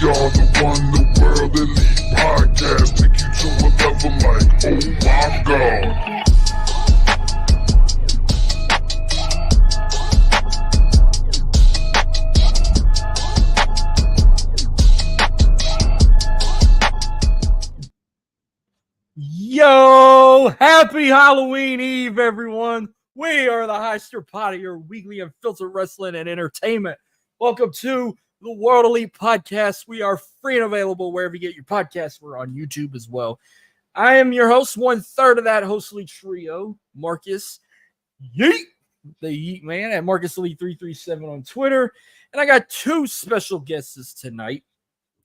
are the one, the world elite podcast. Take you to a level like, oh my God. Yo, happy Halloween Eve, everyone. We are the Heister Pot of your weekly unfiltered wrestling and entertainment. Welcome to the World Elite Podcast. We are free and available wherever you get your podcasts. We're on YouTube as well. I am your host, 1/3 of that hostly trio, Marcus Yeet, the Yeet Man, at Marcus Elite 337 on Twitter. And I got two special guests tonight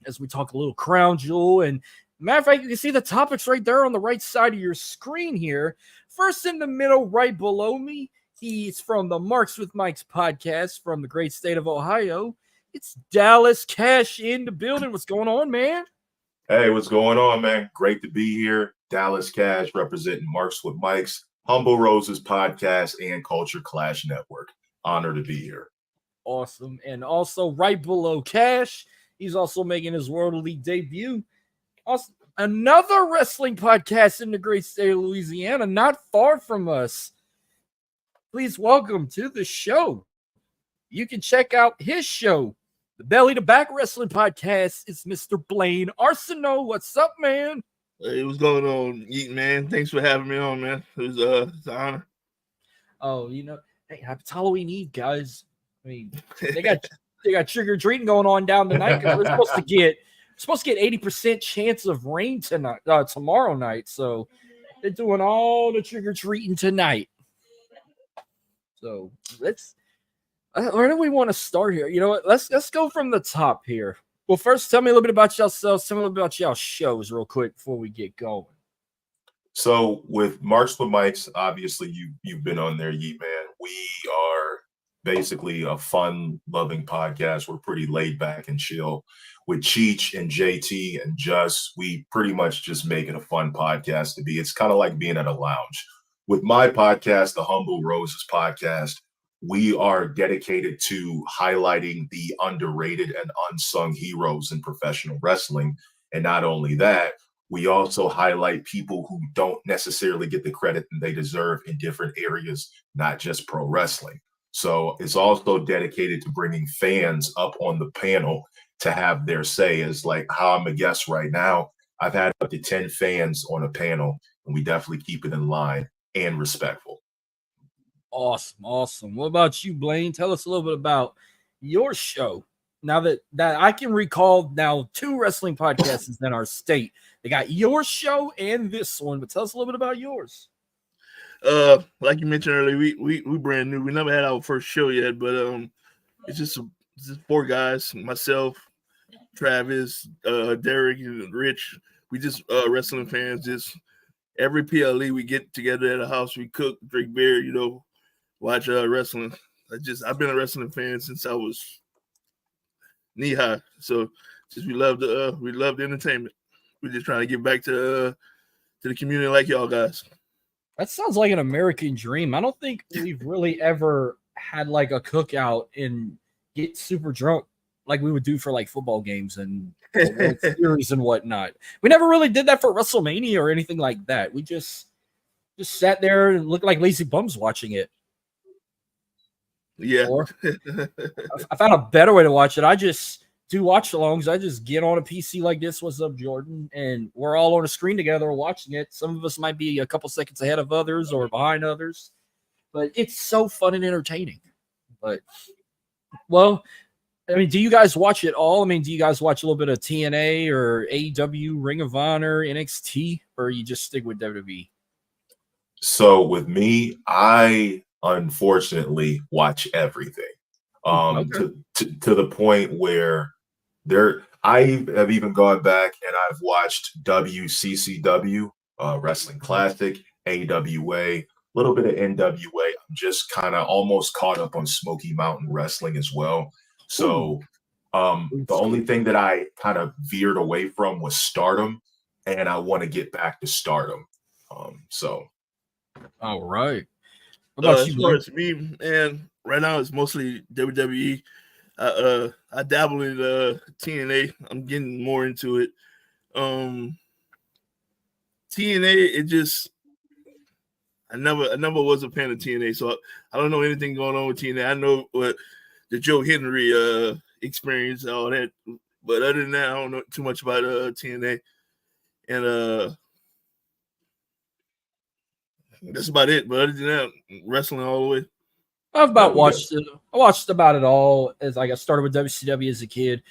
as we talk a little Crown Jewel. And matter of fact, you can see the topics right there on the right side of your screen here. First in the middle, right below me, he's from the Marks with Mics podcast from the great state of Ohio. It's Dallas Cash in the building. What's going on, man? Hey, what's going on, man? Great to be here. Dallas Cash representing Marks with Mics, Humble Roses podcast, and Culture Clash Network. Honored to be here. Awesome. And also right below Cash, he's also making his World Elite debut. Also, another wrestling podcast in the great state of Louisiana, not far from us. Please welcome to the show. You can check out his show, the Belly to Back Wrestling Podcast. It's Mr. Blaine Arceneaux. What's up, man? Hey, what's going on, Yeet, man? Thanks for having me on, man. It's an honor. Oh, hey, happy Halloween Eve, guys. I mean, they got trick or treating going on down tonight because we're supposed to get 80% chance of rain tomorrow night. So they're doing all the trick or treating tonight. So where do we want to start here? You know what? Let's go from the top here. Well, first, tell me a little bit about yourselves. Tell me a little bit about y'all shows real quick before we get going. So with Marks with Mics, obviously you've been on there, Yeet Man. We are basically a fun-loving podcast. We're pretty laid back and chill. With Cheech and JT and Just, we pretty much just make it a fun podcast to be. It's kind of like being at a lounge. With my podcast, the Humble Roses podcast, we are dedicated to highlighting the underrated and unsung heroes in professional wrestling. And not only that, we also highlight people who don't necessarily get the credit that they deserve in different areas, not just pro wrestling. So it's also dedicated to bringing fans up on the panel to have their say. Is like how I'm a guest right now. I've had up to 10 fans on a panel, and we definitely keep it in line and respectful. Awesome. What about you, Blaine? Tell us a little bit about your show. Now that I can recall now 2 wrestling podcasts in our state. They got your show and this one, but tell us a little bit about yours. Like you mentioned earlier, we brand new. We never had our first show yet, but it's just 4 guys, myself, Travis, Derek, and Rich. We just wrestling fans. Just every PLE we get together at a house, we cook, drink beer, watch wrestling. I've been a wrestling fan since I was knee high. So just we love the entertainment. We're just trying to give back to the community like y'all guys. That sounds like an American dream. I don't think we've really ever had like a cookout and get super drunk like we would do for like football games and World Series and whatnot. We never really did that for WrestleMania or anything like that. We just sat there and looked like lazy bums watching it. Yeah. Or I found a better way to watch it. I just do watch-alongs. I just get on a PC like this. What's up, Jordan? And we're all on a screen together watching it. Some of us might be a couple seconds ahead of others or behind others. But it's so fun and entertaining. But, well, I mean, do you guys watch it all? I mean, do you guys watch a little bit of TNA or AEW, Ring of Honor, NXT, or you just stick with WWE? So with me, I unfortunately watch everything. To the point where I have even gone back and I've watched WCCW, Wrestling Classic, AWA, a little bit of NWA. I'm just kind of almost caught up on Smoky Mountain Wrestling as well. So the only thing that I kind of veered away from was Stardom, and I want to get back to Stardom. All right. What about as far as me, and right now it's mostly WWE. I dabble in TNA. I'm getting more into it. TNA, it just I never was a fan of TNA, so I don't know anything going on with TNA. I know what the Joe Henry experience and all that, but other than that, I don't know too much about TNA. And that's about it. But other than that, wrestling all the way. I've about watched it. I watched about it all as I got started with WCW as a kid.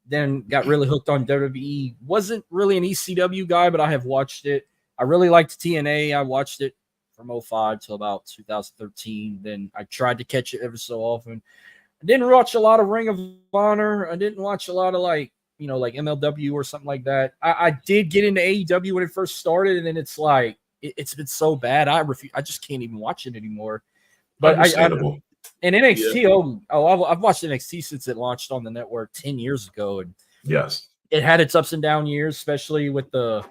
Then got really hooked on WWE. Wasn't really an ECW guy, but I have watched it. I really liked TNA. I watched it from 05 till about 2013. Then I tried to catch it ever so often. I didn't watch a lot of Ring of Honor. I didn't watch a lot of like MLW or something like that. I did get into AEW when it first started, and then it's like it's been so bad. I just can't even watch it anymore. But and NXT, I've watched NXT since it launched on the network 10 years ago, and yes, it had its ups and down years, especially with the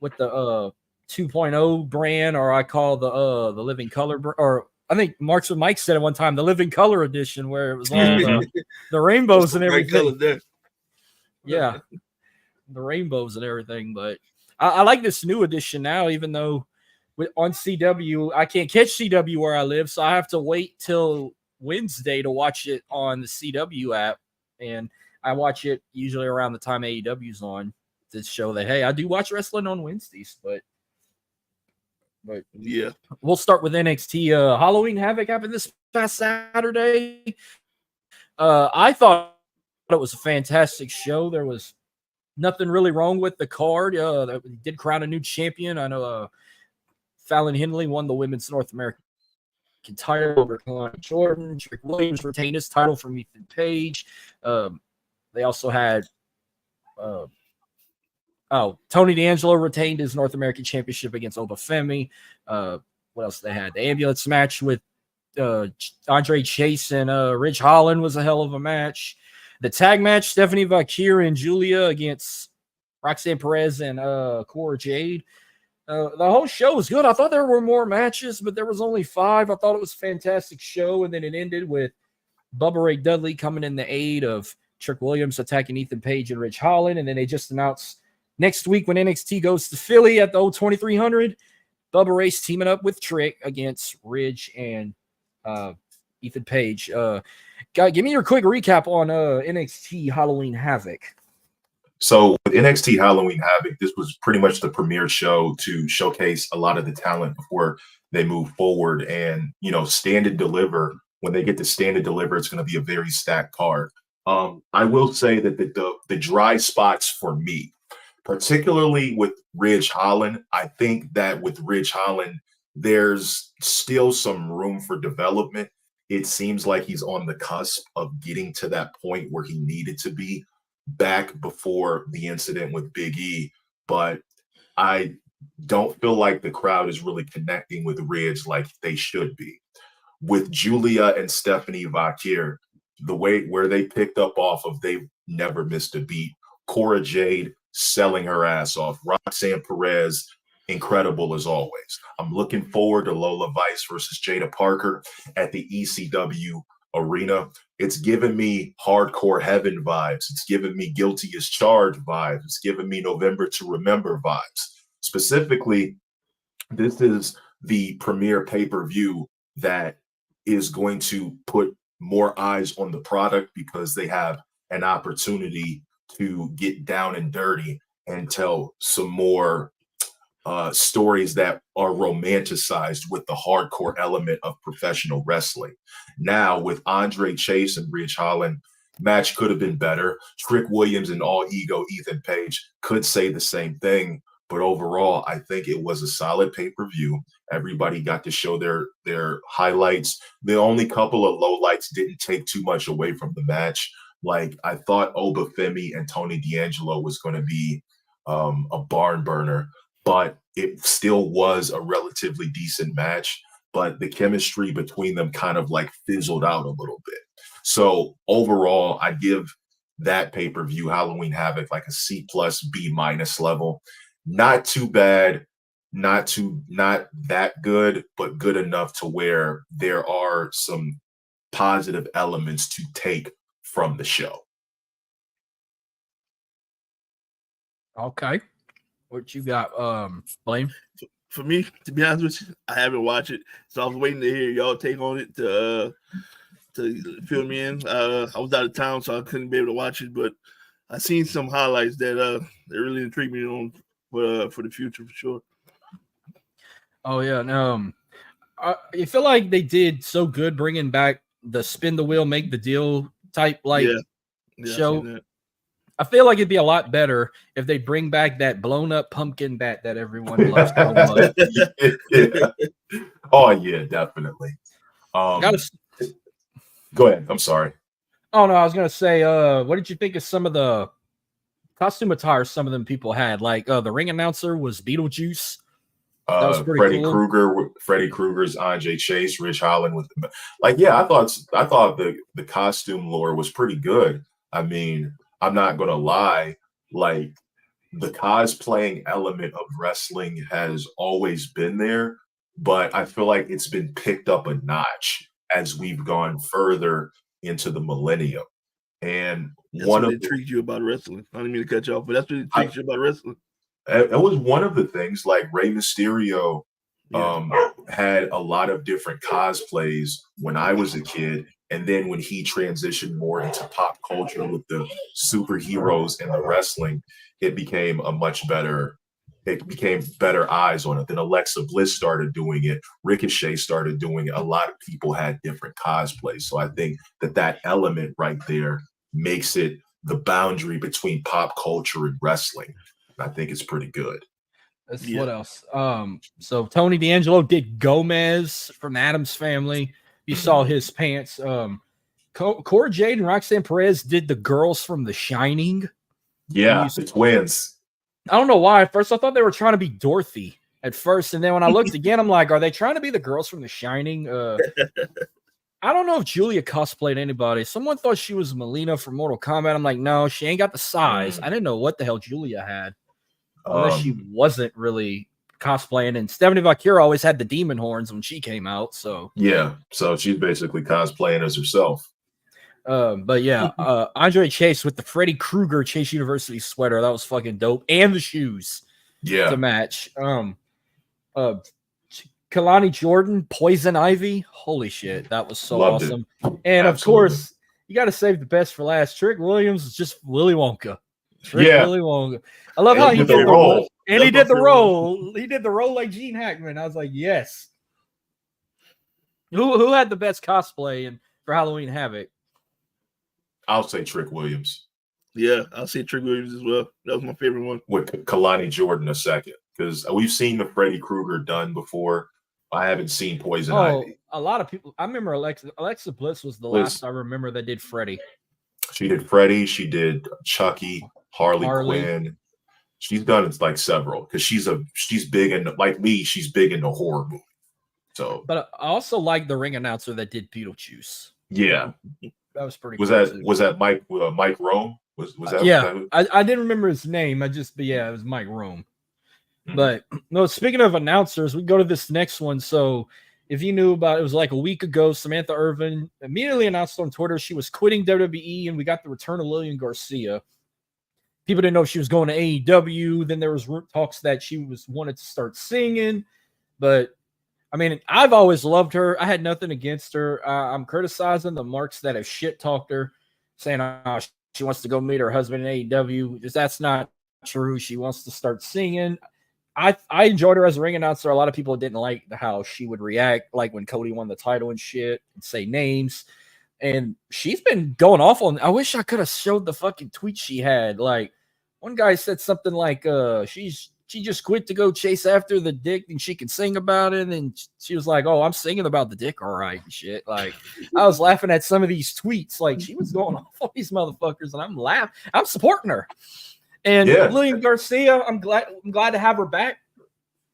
2.0 brand, or I call the Living Color, or I think Marks and Mike said at one time the Living Color edition, where it was all the rainbows and everything. Yeah, the rainbows and everything. But I like this new edition now, even though on CW I can't catch CW where I live, so I have to wait till Wednesday to watch it on the CW app, and I watch it usually around the time AEW's on to show that hey, I do watch wrestling on Wednesdays. But yeah, we'll start with NXT. Halloween Havoc happened this past Saturday. I thought it was a fantastic show. There was nothing really wrong with the card. They did crown a new champion. I know Fallon Henley won the women's North American title over Kalani Jordan. Trick Williams retained his title from Ethan Page. They also had Tony D'Angelo retained his North American Championship against Obafemi. What else they had? The ambulance match with Andre Chase and Ridge Holland was a hell of a match. The tag match, Stephanie Vaquer and Julia against Roxanne Perez and Cora Jade. The whole show was good. I thought there were more matches, but there was only 5. I thought it was a fantastic show, and then it ended with Bubba Ray Dudley coming in the aid of Trick Williams attacking Ethan Page and Ridge Holland, and then they just announced next week when NXT goes to Philly at the old 2300, Bubba Ray's teaming up with Trick against Ridge and Ethan Page. Give me your quick recap on NXT Halloween Havoc. So with NXT Halloween Havoc, this was pretty much the premiere show to showcase a lot of the talent before they move forward and, stand and deliver. When they get to stand and deliver, it's going to be a very stacked card. I will say that the dry spots for me, particularly with Ridge Holland, I think that with Ridge Holland, there's still some room for development. It seems like he's on the cusp of getting to that point where he needed to be back before the incident with Big E, but I don't feel like the crowd is really connecting with Ridge like they should be. With Julia and Stephanie Vaquer, the way where they picked up off of, they've never missed a beat. Cora Jade selling her ass off. Roxanne Perez, incredible as always. I'm looking forward to Lola Vice versus Jada Parker at the ECW arena. It's giving me Hardcore Heaven vibes. It's giving me Guilty as Charged vibes. It's giving me November to Remember vibes. Specifically, this is the premier pay-per-view that is going to put more eyes on the product because they have an opportunity to get down and dirty and tell some more stories that are romanticized with the hardcore element of professional wrestling. Now, with Andre Chase and Ridge Holland, match could have been better. Trick Williams and all ego Ethan Page could say the same thing, but overall, I think it was a solid pay-per-view. Everybody got to show their highlights. The only couple of lowlights didn't take too much away from the match. Like, I thought Obafemi and Tony D'Angelo was going to be a barn burner, but it still was a relatively decent match. But the chemistry between them kind of like fizzled out a little bit. So overall, I give that pay-per-view, Halloween Havoc, like a C+, B- level. Not too bad, not that good, but good enough to where there are some positive elements to take from the show. Okay. What you got, Blaine? For me, to be honest with you, I haven't watched it, so I was waiting to hear y'all take on it to fill me in. I was out of town, so I couldn't be able to watch it, but I seen some highlights that really intrigued me on for the future for sure. Oh yeah, no. I feel like they did so good bringing back the spin the wheel, make the deal type show. I feel like it'd be a lot better if they bring back that blown up pumpkin bat that everyone loves so much. Yeah. Oh yeah, definitely. Go ahead. I'm sorry. Oh no, I was gonna say, what did you think of some of the costume attire some of them people had? Like the ring announcer was Beetlejuice. That was pretty cool. Freddy Krueger's Andre Chase, Rich Holland with I thought the costume lore was pretty good. I mean, I'm not gonna lie, like the cosplaying element of wrestling has always been there, but I feel like it's been picked up a notch as we've gone further into the millennium. And that's what intrigued you about wrestling. I didn't mean to cut you off, but that's what intrigued you about wrestling. It was one of the things. Like Rey Mysterio had a lot of different cosplays when I was a kid, and then when he transitioned more into pop culture with the superheroes and the wrestling, it became better eyes on it. Then Alexa Bliss started doing it. Ricochet started doing it. A lot of people had different cosplays. So I think that element right there makes it the boundary between pop culture and wrestling. I think it's pretty good. What else? So Tony D'Angelo did Gomez from the Addams Family. You saw his pants. Cora Jade and Roxanne Perez did the girls from The Shining. Yeah, the twins. I don't know why. At first, I thought they were trying to be Dorothy at first. And then when I looked again, I'm like, are they trying to be the girls from The Shining? I don't know if Julia cosplayed anybody. Someone thought she was Melina from Mortal Kombat. I'm like, no, she ain't got the size. I didn't know what the hell Julia had. Unless she wasn't really cosplaying. And Stephanie Vaquero always had the demon horns when she came out. So yeah, so she's basically cosplaying as herself. But yeah, Andre Chase with the Freddy Krueger Chase University sweater. That was fucking dope. And the shoes to match. Kalani Jordan, Poison Ivy. Holy shit, that was so awesome. And of course, you got to save the best for last. Trick Williams is just Willy Wonka. Willy Wonka. I love how he did the role. And he did the role. He did the role like Gene Hackman. I was like, yes. Who had the best cosplay for Halloween Havoc? I'll say Trick Williams. Yeah, I'll say Trick Williams as well. That was my favorite one. With Kalani Jordan a second. Because we've seen the Freddy Krueger done before. I haven't seen Poison Ivy. A lot of people. I remember Alexa Bliss was the last I remember that did Freddy. She did Freddy. She did Chucky, Harley Quinn. She's done like several because she's big in, like me. She's big into horror movies. So, but I also like the ring announcer that did Beetlejuice. Yeah, that was pretty. Was that Mike Rome? Was that? Yeah, I didn't remember his name. It was Mike Rome. But no, speaking of announcers, we go to this next one. So if you knew about it, was like a week ago, Samantha Irvin immediately announced on Twitter she was quitting WWE, and we got the return of Lillian Garcia. People didn't know if she was going to AEW. Then there was talks that she wanted to start singing. But I mean, I've always loved her. I had nothing against her. I'm criticizing the marks that have shit talked her, saying she wants to go meet her husband in AEW. Because that's not true. She wants to start singing. I enjoyed her as a ring announcer. A lot of people didn't like how she would react, like when Cody won the title and shit, and say names. And she's been going off on. I wish I could have showed the fucking tweet she had. Like one guy said something like, she just quit to go chase after the dick and she can sing about it. And she was like, oh, I'm singing about the dick, all right, and shit. Like I was laughing at some of these tweets. Like she was going off on these motherfuckers, and I'm laughing. I'm supporting her. And Lillian Garcia, I'm glad to have her back.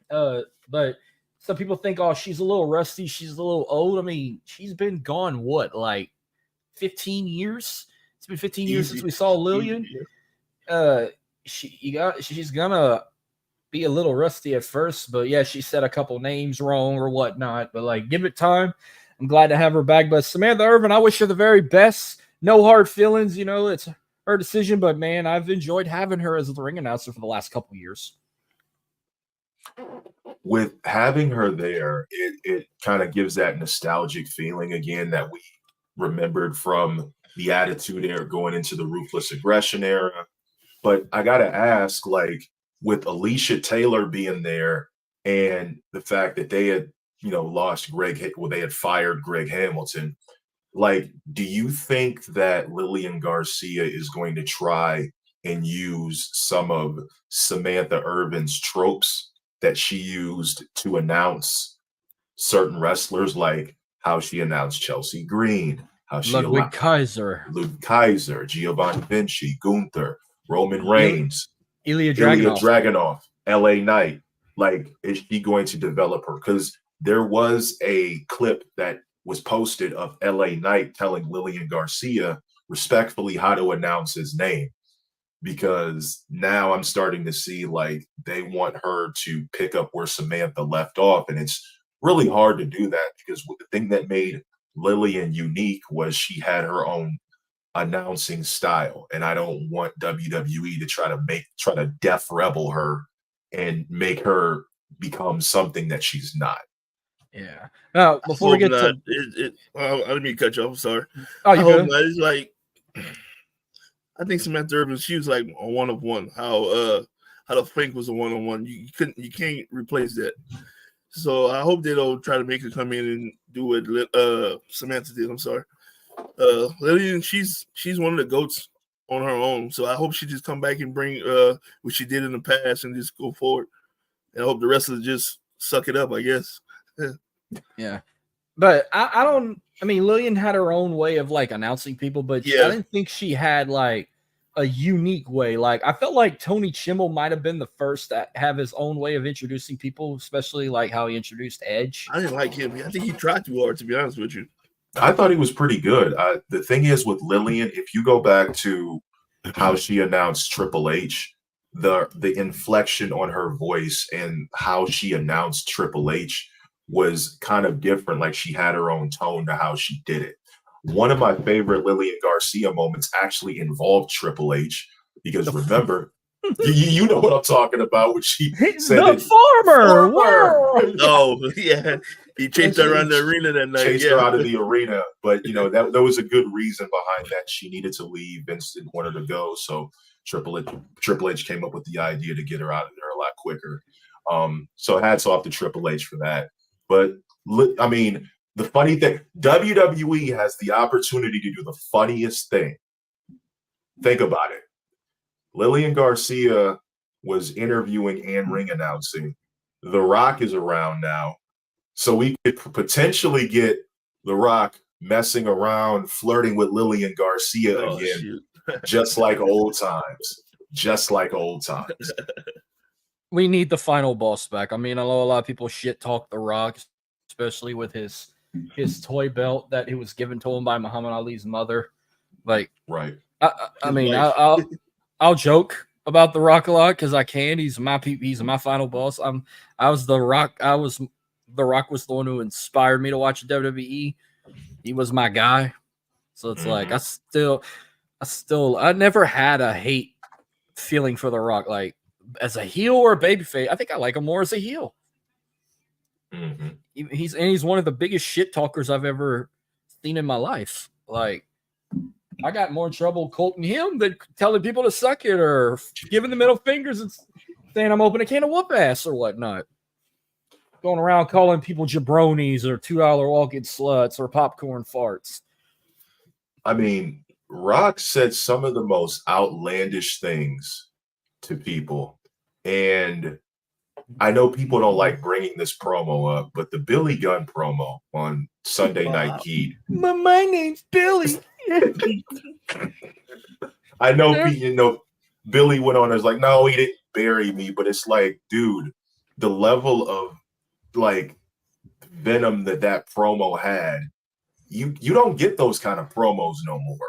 But some people think, oh, she's a little rusty, she's a little old. I mean, she's been gone what, like 15 years? It's been 15 years since we saw Lillian. She's gonna be a little rusty at first, but yeah, she said a couple names wrong or whatnot. But like, give it time. I'm glad to have her back. But Samantha Irvin, I wish her the very best. no hard feelings. You know, it's her decision. But man, I've enjoyed having her as the ring announcer for the last couple years. With having her there, it kind of gives that nostalgic feeling again that we remembered from the Attitude Era going into the Ruthless Aggression era. But I got to ask, like, with Alicia Taylor being there and the fact that they had, lost they had fired Greg Hamilton, like, do you think that Lillian Garcia is going to try and use some of Samantha Irvin's tropes that she used to announce certain wrestlers, like how she announced Chelsea Green, how she Ludwig Kaiser, Giovanni Vinci, Gunther, Roman Reigns, Ilya Dragunov, LA Knight. Like, is she going to develop her? Because there was a clip that was posted of LA Knight telling Lillian Garcia respectfully how to announce his name. Because now I'm starting to see like they want her to pick up where Samantha left off. And it's really hard to do that because the thing that made Lillian unique was she had her own announcing style. And I don't want WWE to try to Def Rebel her and make her become something that she's not. Yeah. Now, before we get to I didn't mean to cut you off. I'm sorry. Oh, you good? It's like, I think Samantha Irvin, she was like a one of one. How the Fink was a one on one. You can't replace that. So I hope they don't try to make her come in and do what Samantha did. I'm sorry. Lillian, she's one of the goats on her own. So I hope she just come back and bring what she did in the past and just go forward. And I hope the wrestlers just suck it up, I guess. Yeah. But I mean, Lillian had her own way of like announcing people, but I didn't think she had like a unique way. Like, I felt like Tony Chimmel might have been the first to have his own way of introducing people, especially like how he introduced Edge. I didn't like him. I think he tried too hard, to be honest with you. I thought he was pretty good. The thing is with Lillian, if you go back to how she announced Triple H, the inflection on her voice and how she announced Triple H was kind of different. Like, she had her own tone to how she did it. One of my favorite Lillian Garcia moments actually involved Triple H, because remember, you know what I'm talking about, when she said the farmer. Oh, yeah. He chased her around the arena that night. Chased her out of the arena. But, that there was a good reason behind that. She needed to leave. Vince didn't want her to go. So Triple H came up with the idea to get her out of there a lot quicker. So hats off to Triple H for that. But, I mean, the funny thing, WWE has the opportunity to do the funniest thing. Think about it. Lillian Garcia was interviewing and ring announcing. The Rock is around now. So we could potentially get The Rock messing around, flirting with Lillian Garcia again, just like old times. Just like old times. We need the final boss back. I mean, I know a lot of people shit talk The Rock, especially with his toy belt that it was given to him by Muhammad Ali's mother. Like, right. I mean, I'll joke about The Rock a lot because I can. He's my final boss. The Rock was the one who inspired me to watch WWE. He was my guy. So it's like I never had a hate feeling for The Rock. Like, as a heel or a babyface, I think I like him more as a heel. Mm-hmm. He's one of the biggest shit talkers I've ever seen in my life. Like, I got more trouble quoting him than telling people to suck it or giving the middle fingers and saying I'm open a can of whoop ass or whatnot. Going around calling people jabronis or $2 walk-in sluts or popcorn farts. I mean, Rock said some of the most outlandish things to people. And I know people don't like bringing this promo up, but the Billy Gunn promo on Sunday Night Heat. My name's Billy. I know, Billy went on as like, no, he didn't bury me, but it's like, dude, the level of like venom that promo had, you don't get those kind of promos no more.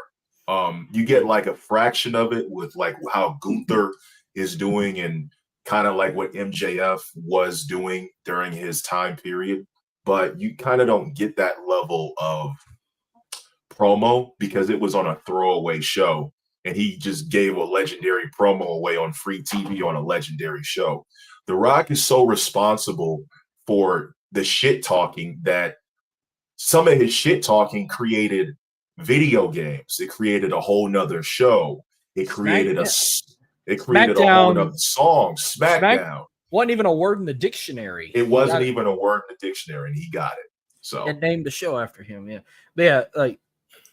You get like a fraction of it with like how Gunther is doing and kind of like what MJF was doing during his time period, but you kind of don't get that level of promo because it was on a throwaway show, and he just gave a legendary promo away on free TV on a legendary show. The Rock is so responsible for the shit talking that some of his shit talking created video games. It created a whole nother show. It created a whole nother song. SmackDown wasn't even a word in the dictionary. It wasn't even a word in the dictionary, and he got it. So and named the show after him. Yeah, but yeah. Like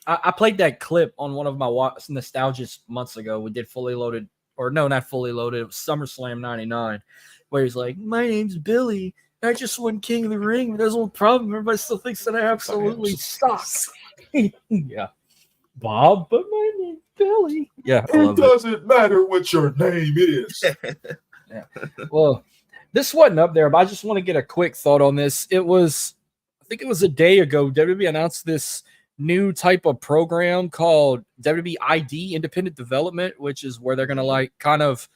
I played that clip on one of my nostalgias months ago. We did Fully Loaded, or no, not Fully Loaded. It was SummerSlam '99, where he's like, "My name's Billy. I just won King of the Ring. There's no problem. Everybody still thinks that I absolutely suck." Yeah, Bob, but my name's Billy. Yeah, it doesn't matter what your name is. Yeah. Well, this wasn't up there, but I just want to get a quick thought on this. I think it was a day ago, WWE announced this new type of program called WWE ID, Independent Development, which is where they're going to like kind of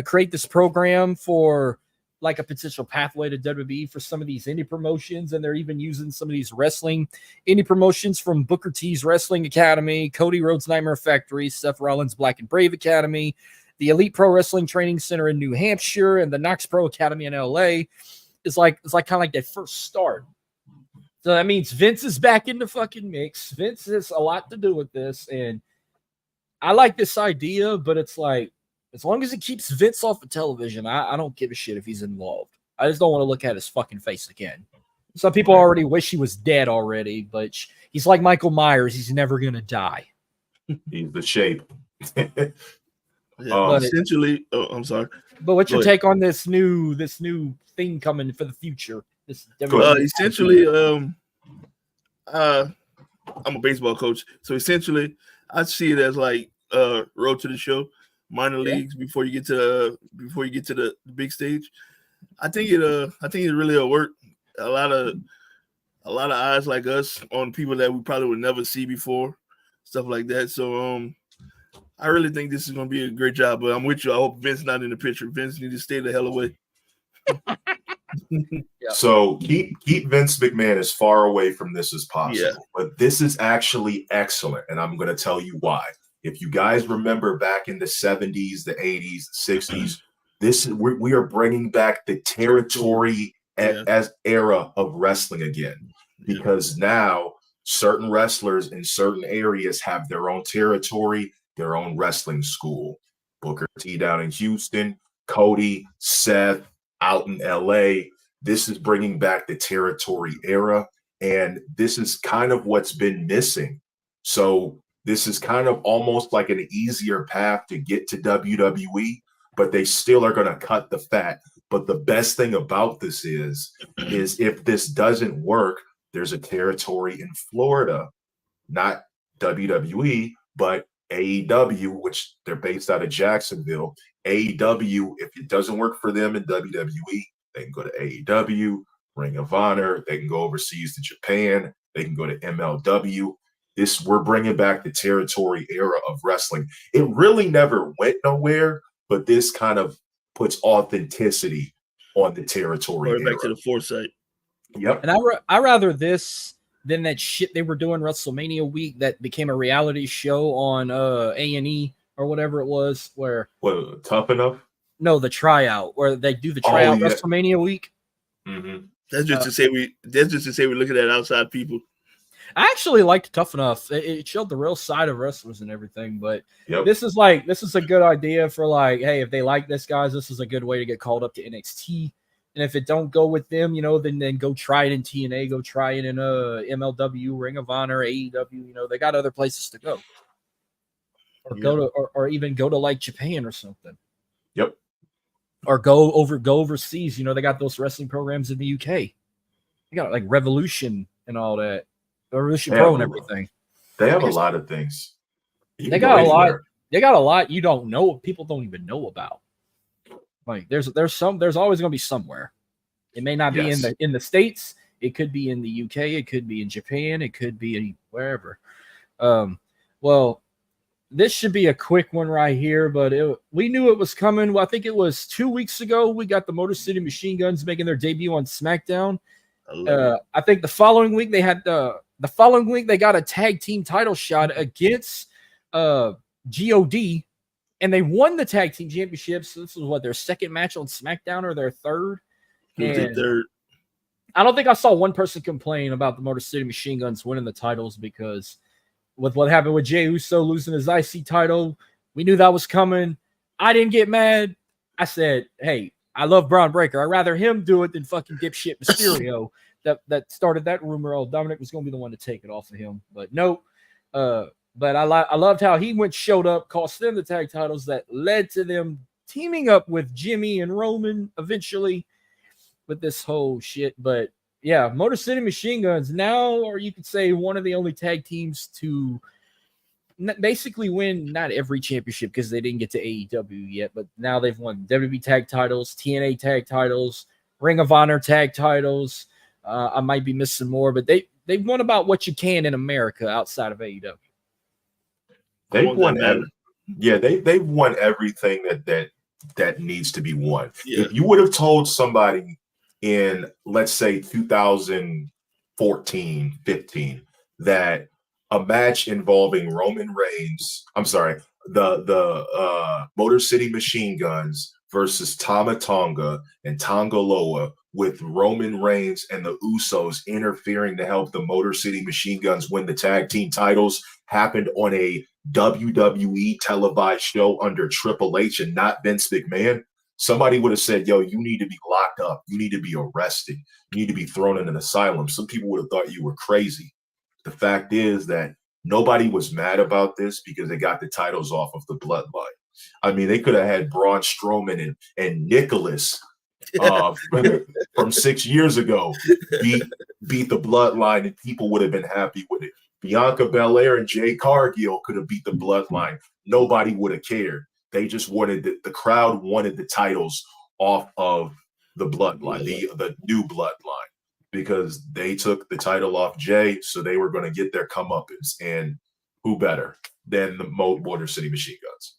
create this program for like a potential pathway to WWE for some of these indie promotions. And they're even using some of these wrestling indie promotions from Booker T's Wrestling Academy, Cody Rhodes Nightmare Factory, Seth Rollins Black and Brave Academy, the Elite Pro Wrestling Training Center in New Hampshire, and the Knox Pro Academy in LA. It's like kind of like that first start. So that means Vince is back in the fucking mix. Vince has a lot to do with this. And I like this idea, but it's like, as long as it keeps Vince off of television, I don't give a shit if he's involved. I just don't want to look at his fucking face again. Some people already wish he was dead already, but he's like Michael Myers. He's never going to die. He's the shape. Essentially, I'm sorry. But what's your take on this new thing coming for the future? Essentially, I'm a baseball coach, so essentially, I see it as like road to the show, minor leagues before you get to the big stage. I think it really will work. A lot of eyes like us on people that we probably would never see before, stuff like that. So I really think this is going to be a great job. But I'm with you. I hope Vince's not in the picture. Vince needs to stay the hell away. So keep Vince McMahon as far away from this as possible. Yeah. But this is actually excellent, and I'm going to tell you why. If you guys remember back in the 70s, the 80s, the 60s, we are bringing back the territory as era of wrestling again, because now certain wrestlers in certain areas have their own territory, their own wrestling school. Booker T down in Houston, Cody, Seth out in LA. This is bringing back the territory era, and this is kind of what's been missing. So this is kind of almost like an easier path to get to WWE, but they still are going to cut the fat. But the best thing about this is if this doesn't work, there's a territory in Florida, not WWE, but AEW, which they're based out of Jacksonville. AEW, if it doesn't work for them in WWE, they can go to AEW, Ring of Honor. They can go overseas to Japan. They can go to MLW. We're bringing back the territory era of wrestling. It really never went nowhere, but this kind of puts authenticity on the territory era. Back to the foresight. Yep. And I rather this than that shit they were doing WrestleMania week that became a reality show on A&E or whatever it was. Where Tough Enough? No, the tryout where they do the tryout WrestleMania week. Mm-hmm. That's just to say we're looking at outside people. I actually liked Tough Enough. It showed the real side of wrestlers and everything. But this is a good idea for like, hey, if they like this, guys, this is a good way to get called up to NXT. And if it don't go with them, then go try it in TNA, go try it in MLW, Ring of Honor, AEW. They got other places to go, or or even go to like Japan or something. Yep. Or go overseas. They got those wrestling programs in the UK. They got like Revolution and all that. Revolution Pro and everything. They have a lot of things. They got a lot. They got a lot you don't know. People don't even know about. Like there's always going to be somewhere. It may not be in the States. It could be in the UK. It could be in Japan. It could be wherever. Well, this should be a quick one right here, but we knew it was coming. Well, I think it was 2 weeks ago. We got the Motor City Machine Guns making their debut on SmackDown. I think the following week they had The following week, they got a tag team title shot against God, and they won the tag team championships. This was their second match on SmackDown or their third. And third. I don't think I saw one person complain about the Motor City Machine Guns winning the titles, because with what happened with Jey Uso losing his IC title, we knew that was coming. I didn't get mad. I said, hey, I love Braun Breaker. I'd rather him do it than fucking dipshit Mysterio that started that rumor. Oh, Dominic was going to be the one to take it off of him. But no. But I loved how he showed up, cost them the tag titles that led to them teaming up with Jimmy and Roman eventually with this whole shit. But yeah, Motor City Machine Guns now, or you could say one of the only tag teams to basically win not every championship, because they didn't get to AEW yet, but now they've won WWE tag titles, TNA tag titles, Ring of Honor tag titles. I might be missing more, but they've won about what you can in America outside of AEW. They've won they've won everything that needs to be won. Yeah. If you would have told somebody in, let's say, 2014, 15, that a match involving Roman Reigns, the Motor City Machine Guns versus Tama Tonga and Tonga Loa, with Roman Reigns and the Usos interfering to help the Motor City Machine Guns win the tag team titles, happened on a WWE televised show under Triple H and not Vince McMahon, somebody would have said, yo, you need to be locked up. You need to be arrested. You need to be thrown in an asylum. Some people would have thought you were crazy. The fact is that nobody was mad about this because they got the titles off of the bloodline. I mean, they could have had Braun Strowman and Nicholas from 6 years ago beat the bloodline, and people would have been happy with it. Bianca Belair and Jay Cargill could have beat the bloodline. Nobody would have cared. They just wanted the crowd wanted the titles off of the bloodline, the new bloodline, because they took the title off Jay, so they were going to get their comeuppance. And who better than the Motor City Machine Guns?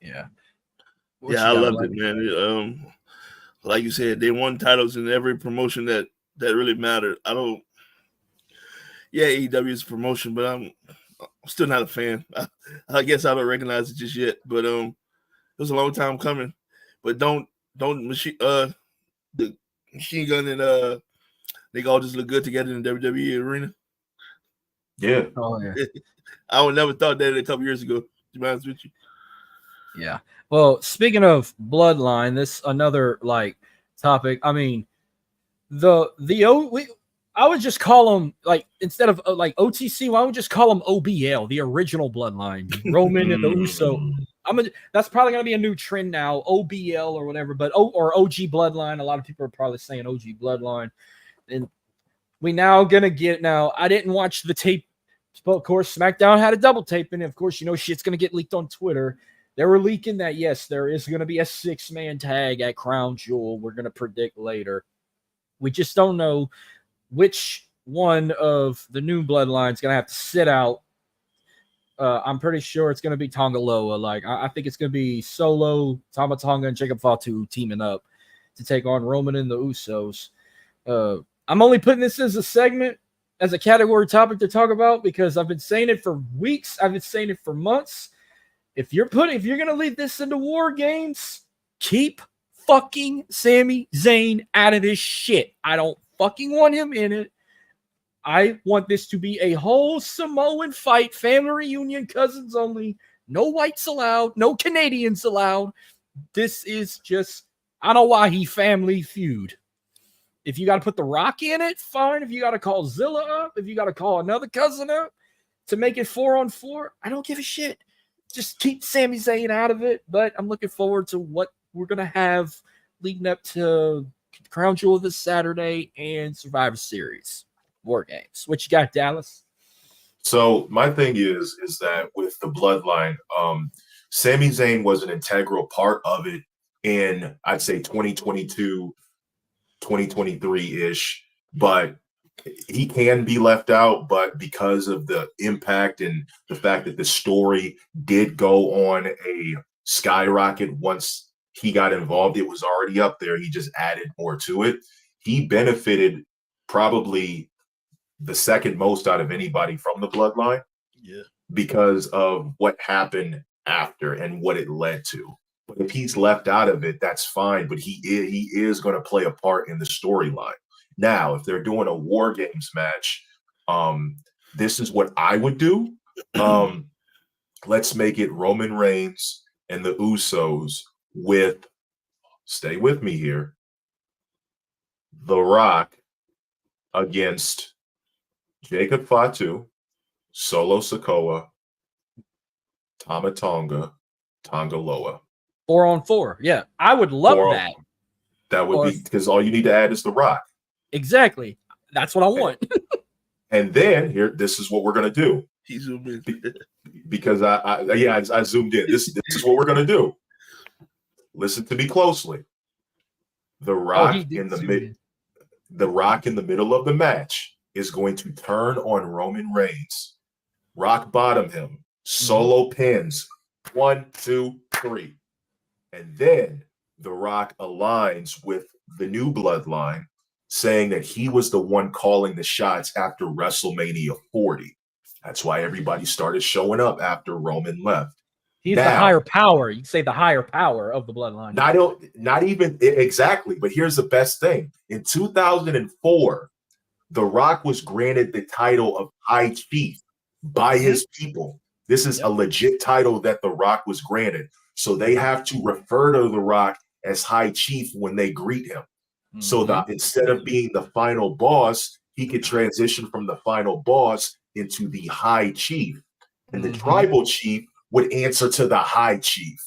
Yeah. I loved it, man. Like you said, they won titles in every promotion that really mattered. AEW is a promotion, but I'm still not a fan. I guess I don't recognize it just yet, but it was a long time coming. But the Machine Gun and they all just look good together in the WWE arena. Yeah. Oh yeah. I would never thought that a couple years ago, to be honest with you. Yeah. Well, speaking of bloodline, this another topic. I mean, I would just call them instead of OTC, I would just call them OBL, the original bloodline, Roman and the Uso. That's probably gonna be a new trend now, OBL or whatever, but or OG bloodline. A lot of people are probably saying OG bloodline, and we now gonna get I didn't watch the tape, but of course SmackDown had a double tape, and of course shit's gonna get leaked on Twitter. They were leaking that, yes, there is going to be a 6-man tag at Crown Jewel. We're going to predict later. We just don't know which one of the new bloodlines is going to have to sit out. I'm pretty sure it's going to be Tonga Loa. I think it's going to be Solo, Tama Tonga, and Jacob Fatu teaming up to take on Roman and the Usos. I'm only putting this as a segment, as a category topic to talk about, because I've been saying it for weeks. I've been saying it for months. If you're gonna lead this into War Games, keep fucking Sami Zayn out of this shit. I don't fucking want him in it. I want this to be a whole Samoan fight, family reunion, cousins only, no whites allowed, no Canadians allowed. This is just, I don't know why he family feud. If you got to put The Rock in it, fine. If you got to call Zilla up, if you got to call another cousin up to make it 4-on-4, I don't give a shit. Just keep Sami Zayn out of it, but I'm looking forward to what we're going to have leading up to Crown Jewel this Saturday and Survivor Series War Games. What you got, Dallas? So my thing is that with the bloodline, Sami Zayn was an integral part of it in, I'd say, 2022, 2023-ish, but he can be left out, but because of the impact and the fact that the story did go on a skyrocket once he got involved, it was already up there. He just added more to it. He benefited probably the second most out of anybody from the bloodline. Yeah. Because of what happened after and what it led to. But if he's left out of it, that's fine. But he is going to play a part in the storyline. Now, if they're doing a War Games match, this is what I would do. Let's make it Roman Reigns and the Usos with, stay with me here, The Rock against Jacob Fatu, Solo Sikoa, Tama Tonga, Tongaloa. 4-on-4. Yeah, I would love that. That would be, because all you need to add is The Rock. Exactly. That's what I want. And then here, this is what we're gonna do. He zoomed in. Because I zoomed in. This is what we're gonna do. Listen to me closely. The Rock in the middle of the match is going to turn on Roman Reigns, rock bottom him, solo pins, 1, 2, 3. And then The Rock aligns with the new bloodline, saying that he was the one calling the shots after WrestleMania 40. That's why everybody started showing up after Roman left. He's the higher power. You can say the higher power of the bloodline. Not even exactly, but here's the best thing. In 2004, The Rock was granted the title of High Chief by his people. This is a legit title that The Rock was granted. So they have to refer to The Rock as High Chief when they greet him. So that instead of being the final boss, he could transition from the final boss into the High Chief. And the tribal chief would answer to the High Chief.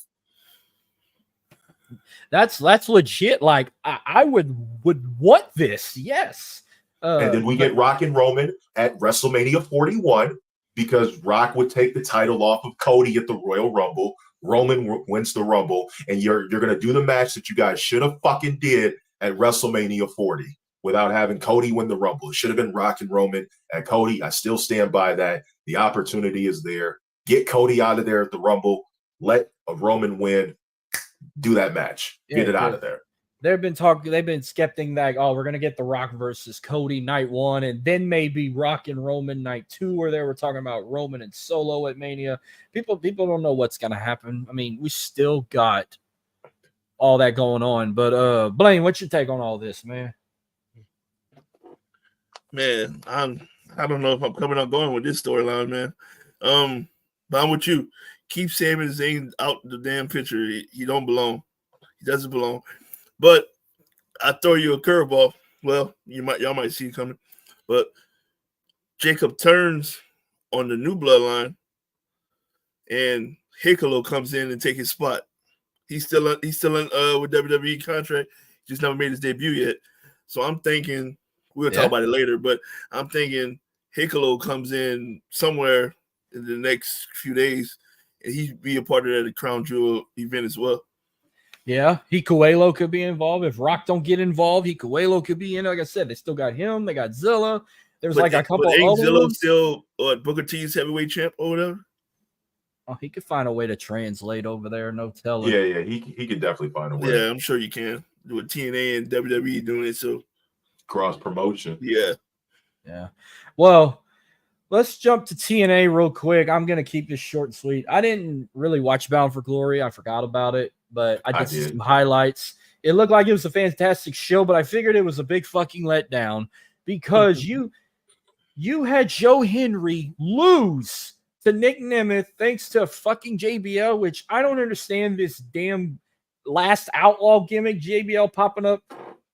That's legit. Like I would want this. Yes. And then we get Rock and Roman at WrestleMania 41 because Rock would take the title off of Cody at the Royal Rumble. Roman wins the Rumble, and you're gonna do the match that you guys should have fucking did at WrestleMania 40 without having Cody win the Rumble. It should have been Rock and Roman and Cody. I still stand by that. The opportunity is there. Get Cody out of there at the Rumble. Let a Roman win. Do that match. Get it out of there. They've been skepting that, oh, we're going to get The Rock versus Cody night 1, and then maybe Rock and Roman night 2, where they were talking about Roman and Solo at Mania. People don't know what's going to happen. I mean, we still got all that going on. But Blaine, what's your take on all this, man? Man, I don't know if I'm coming or going with this storyline, man. But I'm with you. Keep Sami Zayn out the damn picture. He don't belong. He doesn't belong. But I throw you a curveball. Well, y'all might see it coming. But Jacob turns on the new bloodline, and Hickolo comes in and take his spot. He's still in with WWE contract. Just never made his debut yet. So I'm thinking we'll talk about it later. But I'm thinking Hickolo comes in somewhere in the next few days, and he'd be a part of that Crown Jewel event as well. Yeah, Hikuelo could be involved. If Rock don't get involved, Hikuelo could be in. Like I said, they still got him. They got Zilla. There's like a couple ain't other Zilla ones. still Booker T's heavyweight champ or whatever? Oh, he could find a way to translate over there. No telling. Yeah, he could definitely find a way. Yeah, I'm sure you can. With TNA and WWE doing it, so cross promotion. Yeah. Well, let's jump to TNA real quick. I'm gonna keep this short and sweet. I didn't really watch Bound for Glory. I forgot about it, but I did see some highlights. It looked like it was a fantastic show, but I figured it was a big fucking letdown because you had Joe Henry lose to Nick Nemeth thanks to fucking JBL, which I don't understand this damn last outlaw gimmick. JBL popping up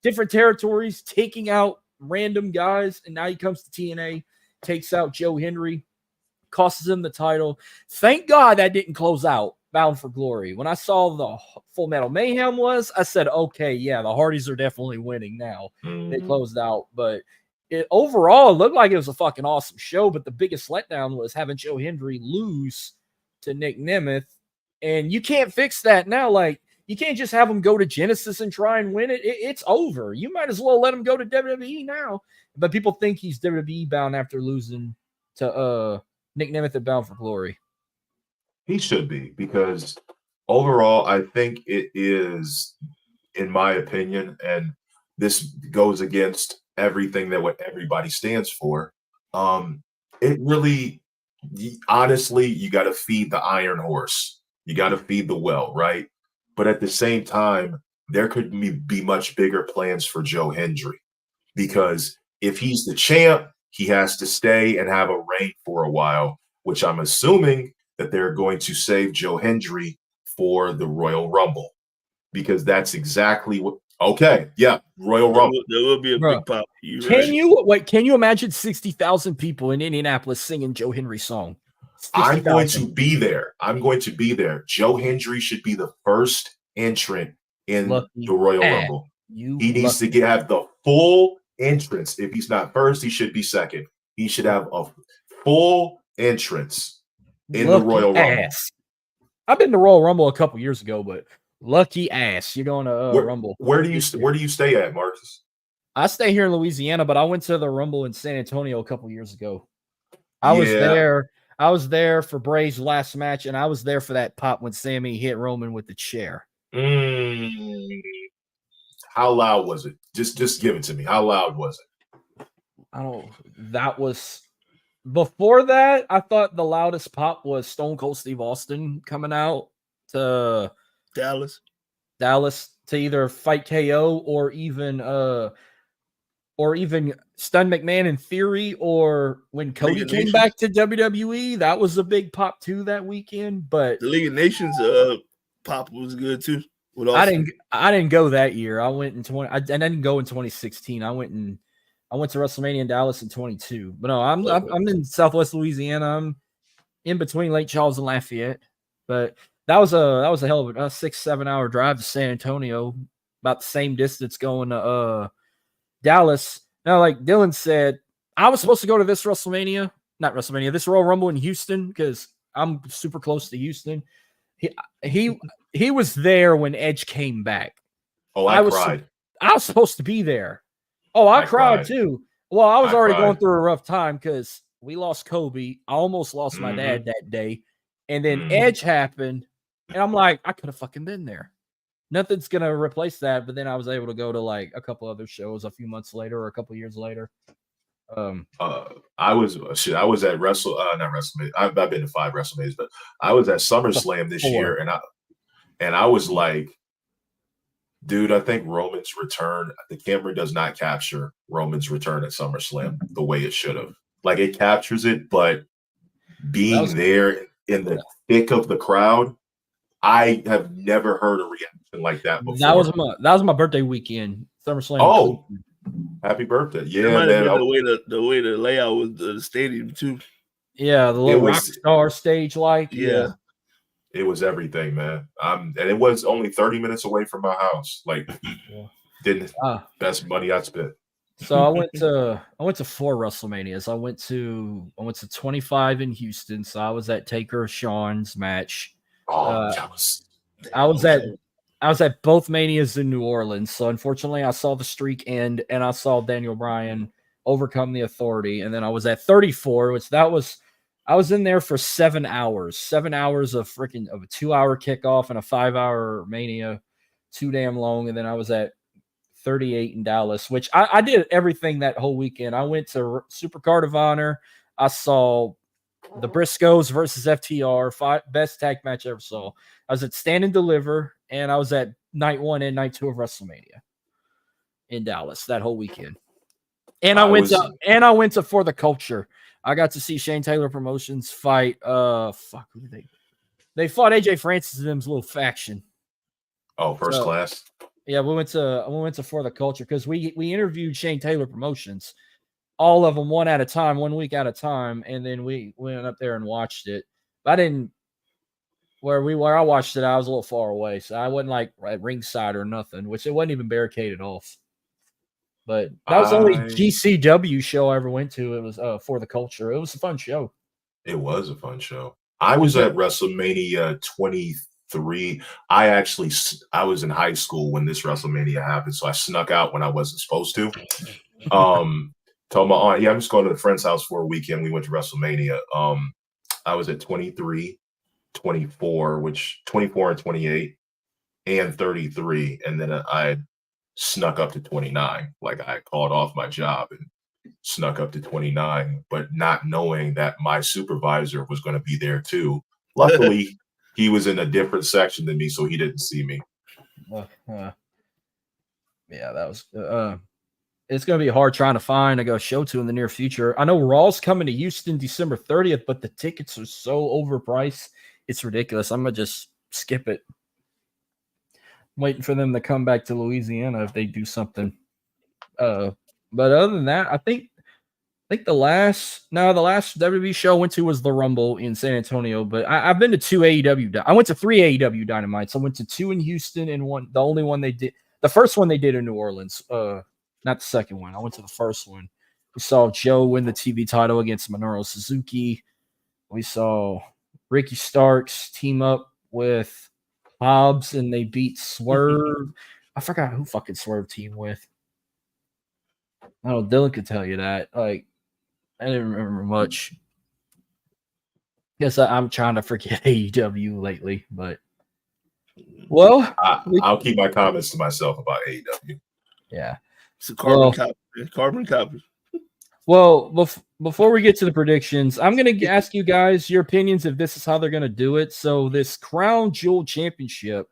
different territories, taking out random guys, and now he comes to TNA, takes out Joe Henry, costs him the title. Thank God that didn't close out Bound for Glory. When I saw the Full Metal Mayhem I said, okay, yeah, the Hardys are definitely winning now. They closed out, but overall, it looked like it was a fucking awesome show, but the biggest letdown was having Joe Henry lose to Nick Nemeth, and you can't fix that now. Like, you can't just have him go to Genesis and try and win it. It's over. You might as well let him go to WWE now. But people think he's WWE bound after losing to Nick Nemeth at Bound for Glory. He should be, because overall, I think it is, in my opinion, and this goes against everything that what everybody stands for. It really, honestly, you got to feed the iron horse. You got to feed the well, right? But at the same time, there could be much bigger plans for Joe Hendry, because if he's the champ, he has to stay and have a reign for a while, which I'm assuming that they're going to save Joe Hendry for the Royal Rumble, because that's exactly what. Okay, yeah, Royal Rumble. There will be a Bro, big pop. Can you imagine 60,000 people in Indianapolis singing Joe Henry's song? 60,000. I'm going to be there. I'm going to be there. Joe Hendry should be the first entrant in the Royal Rumble. He needs to have the full entrance. If he's not first, he should be second. He should have a full entrance in the Royal Rumble. I've been to Royal Rumble a couple years ago, but lucky ass, you're going to Rumble. Where do you stay at, Marcus? I stay here in Louisiana, but I went to the Rumble in San Antonio a couple years ago. I was there for Bray's last match, and I was there for that pop when Sammy hit Roman with the chair. How loud was it? Just give it to me. How loud was it? That was before that. I thought the loudest pop was Stone Cold Steve Austin coming out to Dallas to either fight KO or even Stun McMahon in Theory, or when Cody came back to WWE. That was a big pop too that weekend. But the League of Nations pop was good too. I didn't go that year. I went in I didn't go in 2016. I went to WrestleMania in Dallas in 22. But no, I'm in Southwest Louisiana. I'm in between Lake Charles and Lafayette. But that was a hell of a 6-7 hour drive to San Antonio, about the same distance going to Dallas. Now, like Dylan said, I was supposed to go to this Royal Rumble in Houston, because I'm super close to Houston. He was there when Edge came back. Oh, I cried. I was supposed to be there. Oh, I cried too. Well, I was already going through a rough time because we lost Kobe. I almost lost my dad that day. And then Edge happened. And I'm like, I could have fucking been there. Nothing's going to replace that. But then I was able to go to like a couple other shows a few months later or a couple years later. I was at not WrestleMania. I've been to 5 WrestleManias, but I was at SummerSlam this year, and I was like, dude, I think Roman's return, the camera does not capture Roman's return at SummerSlam the way it should have. Like, it captures it, but being there in the thick of the crowd, I have never heard a reaction like that before. That was my birthday weekend. SummerSlam. Oh, happy birthday! Yeah, man. The way the layout was the stadium too. Yeah, the little rock star stage, like yeah. It was everything, man. And it was only 30 minutes away from my house. Like, best money I spent. So I went to 4 WrestleManias. I went to 25 in Houston. So I was at Taker Shawn's match. I was at both Manias in New Orleans. So unfortunately, I saw the streak end, and I saw Daniel Bryan overcome the Authority. And then I was at 34, I was in there for 7 hours. 7 hours of a 2-hour kickoff and a 5-hour Mania, too damn long. And then I was at 38 in Dallas, which I did everything that whole weekend. I went to Supercard of Honor. I saw the Briscoes versus FTR, best tag match I ever saw. I was at Stand and Deliver, and I was at night 1 and night 2 of WrestleMania in Dallas that whole weekend. And I went to For the Culture. I got to see Shane Taylor Promotions fight. Who did they fought AJ Francis and them's little faction. Oh, first class. Yeah, we went to For the Culture because we interviewed Shane Taylor Promotions, all of them one week at a time, and then we went up there and watched it. But I didn't. Where I watched it, I was a little far away, so I wasn't like at ringside or nothing, which it wasn't even barricaded off. But that was the only GCW show I ever went to. It was For the Culture. It was a fun show. It was a fun show. I was at WrestleMania 23. I was in high school when this WrestleMania happened, so I snuck out when I wasn't supposed to. Told my aunt, I'm just going to a friend's house for a weekend. We went to WrestleMania. I was at 23, 24, which 24 and 28, and 33, and then I snuck up to 29. Like, I called off my job and snuck up to 29, but not knowing that my supervisor was going to be there too. Luckily, he was in a different section than me, so he didn't see me. Yeah, that was. It's going to be hard trying to find a go show to in the near future. I know Raw's coming to Houston December 30th, but the tickets are so overpriced. It's ridiculous. I'm going to just skip it. Waiting for them to come back to Louisiana if they do something. But other than that, I think the last WWE show I went to was the Rumble in San Antonio. But I've been to 2 AEW. I went to 3 AEW Dynamites. I went to 2 in Houston and one. The only one they did, the first one they did in New Orleans. Not the second one. I went to the first one. We saw Joe win the TV title against Minoru Suzuki. We saw Ricky Starks team up with Hobbs and they beat Swerve. I forgot who fucking Swerve team with. Oh, Dylan could tell you that. Like, I didn't remember much. Guess I'm trying to forget AEW lately, but well, I'll keep my comments to myself about AEW. Yeah. It's a carbon copy. Carbon copy. Well, before we get to the predictions, I'm going to ask you guys your opinions if this is how they're going to do it. So this Crown Jewel Championship,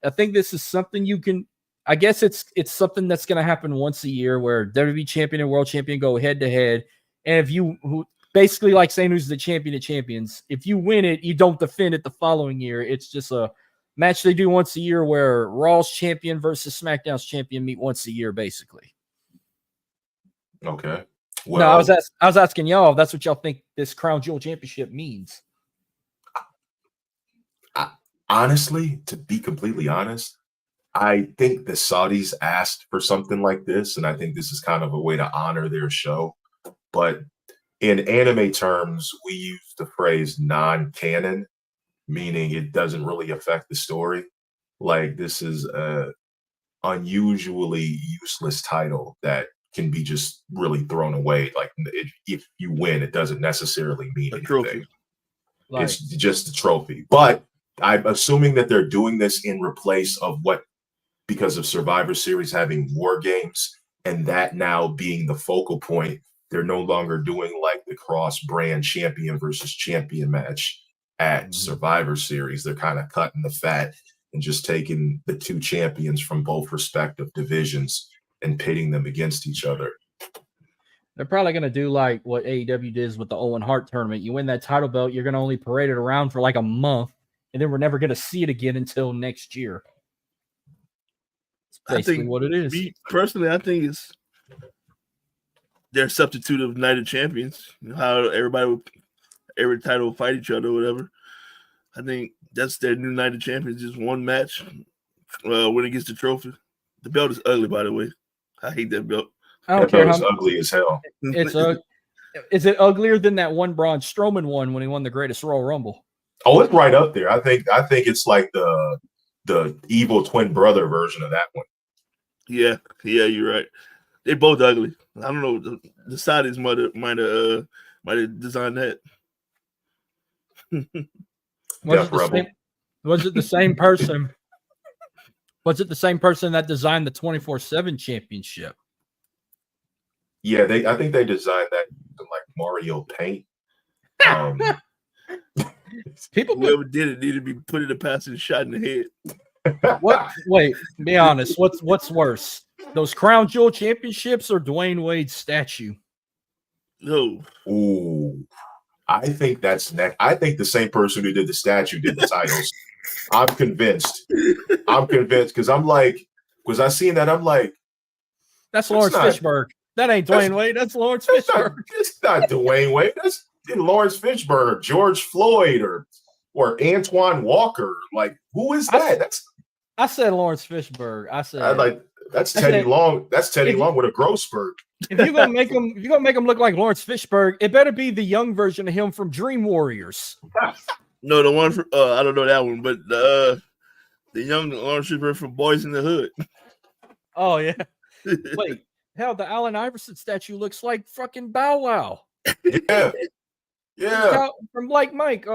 I think this is something you can. I guess it's something that's going to happen once a year where WWE Champion and World Champion go head to head, and if you basically like saying who's the champion of champions, if you win it, you don't defend it the following year. It's just a match they do once a year where Raw's champion versus SmackDown's champion meet once a year, basically. Okay. Well, No, I was asking y'all if that's what y'all think this Crown Jewel Championship means. Honestly, to be completely honest, I think the Saudis asked for something like this, and I think this is kind of a way to honor their show. But in anime terms, we use the phrase non-canon, meaning it doesn't really affect the story. Like, this is a unusually useless title that can be just really thrown away. Like, if you win, it doesn't necessarily mean anything. Trophy. Like, It's just a trophy. But I'm assuming that they're doing this in replace of because of Survivor Series having war games and that now being the focal point, they're no longer doing like the cross-brand champion versus champion match at Survivor Series. They're kind of cutting the fat and just taking the two champions from both respective divisions and pitting them against each other. they're probably going to do like what AEW did with the Owen Hart tournament. You win that title belt, you're going to only parade it around for like a month, and then we're never going to see it again until next year. That's basically what it is. Me, personally, I think it's their substitute of Night of Champions. You know, how every title will fight each other or whatever. I think that's their new Night of Champions. Just one match when it gets the trophy. The belt is ugly, by the way. I hate that belt. I don't care It's how ugly as hell. Is it uglier than that one Braun Strowman one when he won the Greatest Royal Rumble? Oh, it's right up there. I think it's like the evil twin brother version of that one. Yeah, you're right. They both ugly. I don't know. The Saudis might have designed that. Was it the same person? Was it the same person that designed the 24/7 championship? Yeah, I think they designed that like Mario Paint. Whoever did it needed to be put in a passing shot in the head. What? Wait, be honest. What's worse, those Crown Jewel championships or Dwayne Wade's statue? No. Ooh, I think that's next. I think the same person who did the statue did the titles. I'm convinced because I seen that. I'm like, that's Lawrence Fishburne. That ain't Dwayne Wade. That's Lawrence Fishburne. It's not Dwayne Wade. That's Lawrence Fishburne or George Floyd or Antoine Walker. Like, who is that? I said Lawrence Fishburne. That's Teddy Long. That's Teddy Long with a growth spurt. If you're gonna make him look like Lawrence Fishburne, it better be the young version of him from Dream Warriors. No, the one from I don't know that one, but the young Lawrence Fishburne from Boys in the Hood. Oh yeah. Wait, hell, the Allen Iverson statue looks like fucking Bow Wow. Yeah. From like Mike.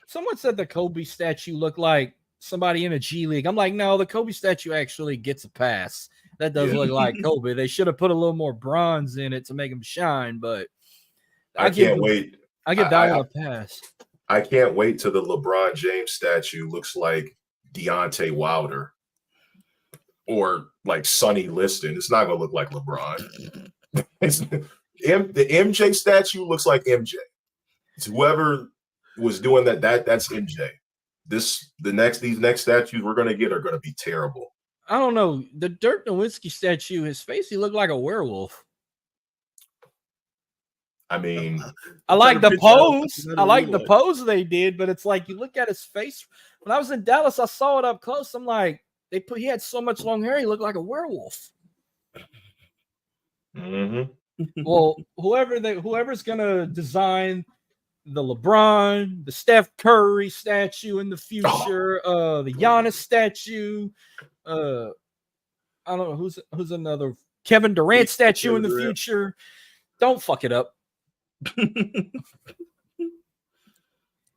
Someone said the Kobe statue looked like somebody in a G League. I'm like, no, the Kobe statue actually gets a pass. That does look like Kobe. They should have put a little more bronze in it to make him shine, but I can't wait. I give that one a pass. I can't wait till the LeBron James statue looks like Deontay Wilder or like Sonny Liston. It's not going to look like LeBron. The MJ statue looks like MJ. It's whoever was doing that's MJ. These next statues we're going to get are going to be terrible. I don't know. The Dirk Nowitzki statue, his face, he looked like a werewolf. I mean, I like the pose. I like the pose they did, but it's like you look at his face. When I was in Dallas, I saw it up close. I'm like, he had so much long hair, he looked like a werewolf. Mm-hmm. Well, whoever's gonna design the LeBron, the Steph Curry statue in the future, the Giannis statue, I don't know who's another Kevin Durant statue in the future. Don't fuck it up.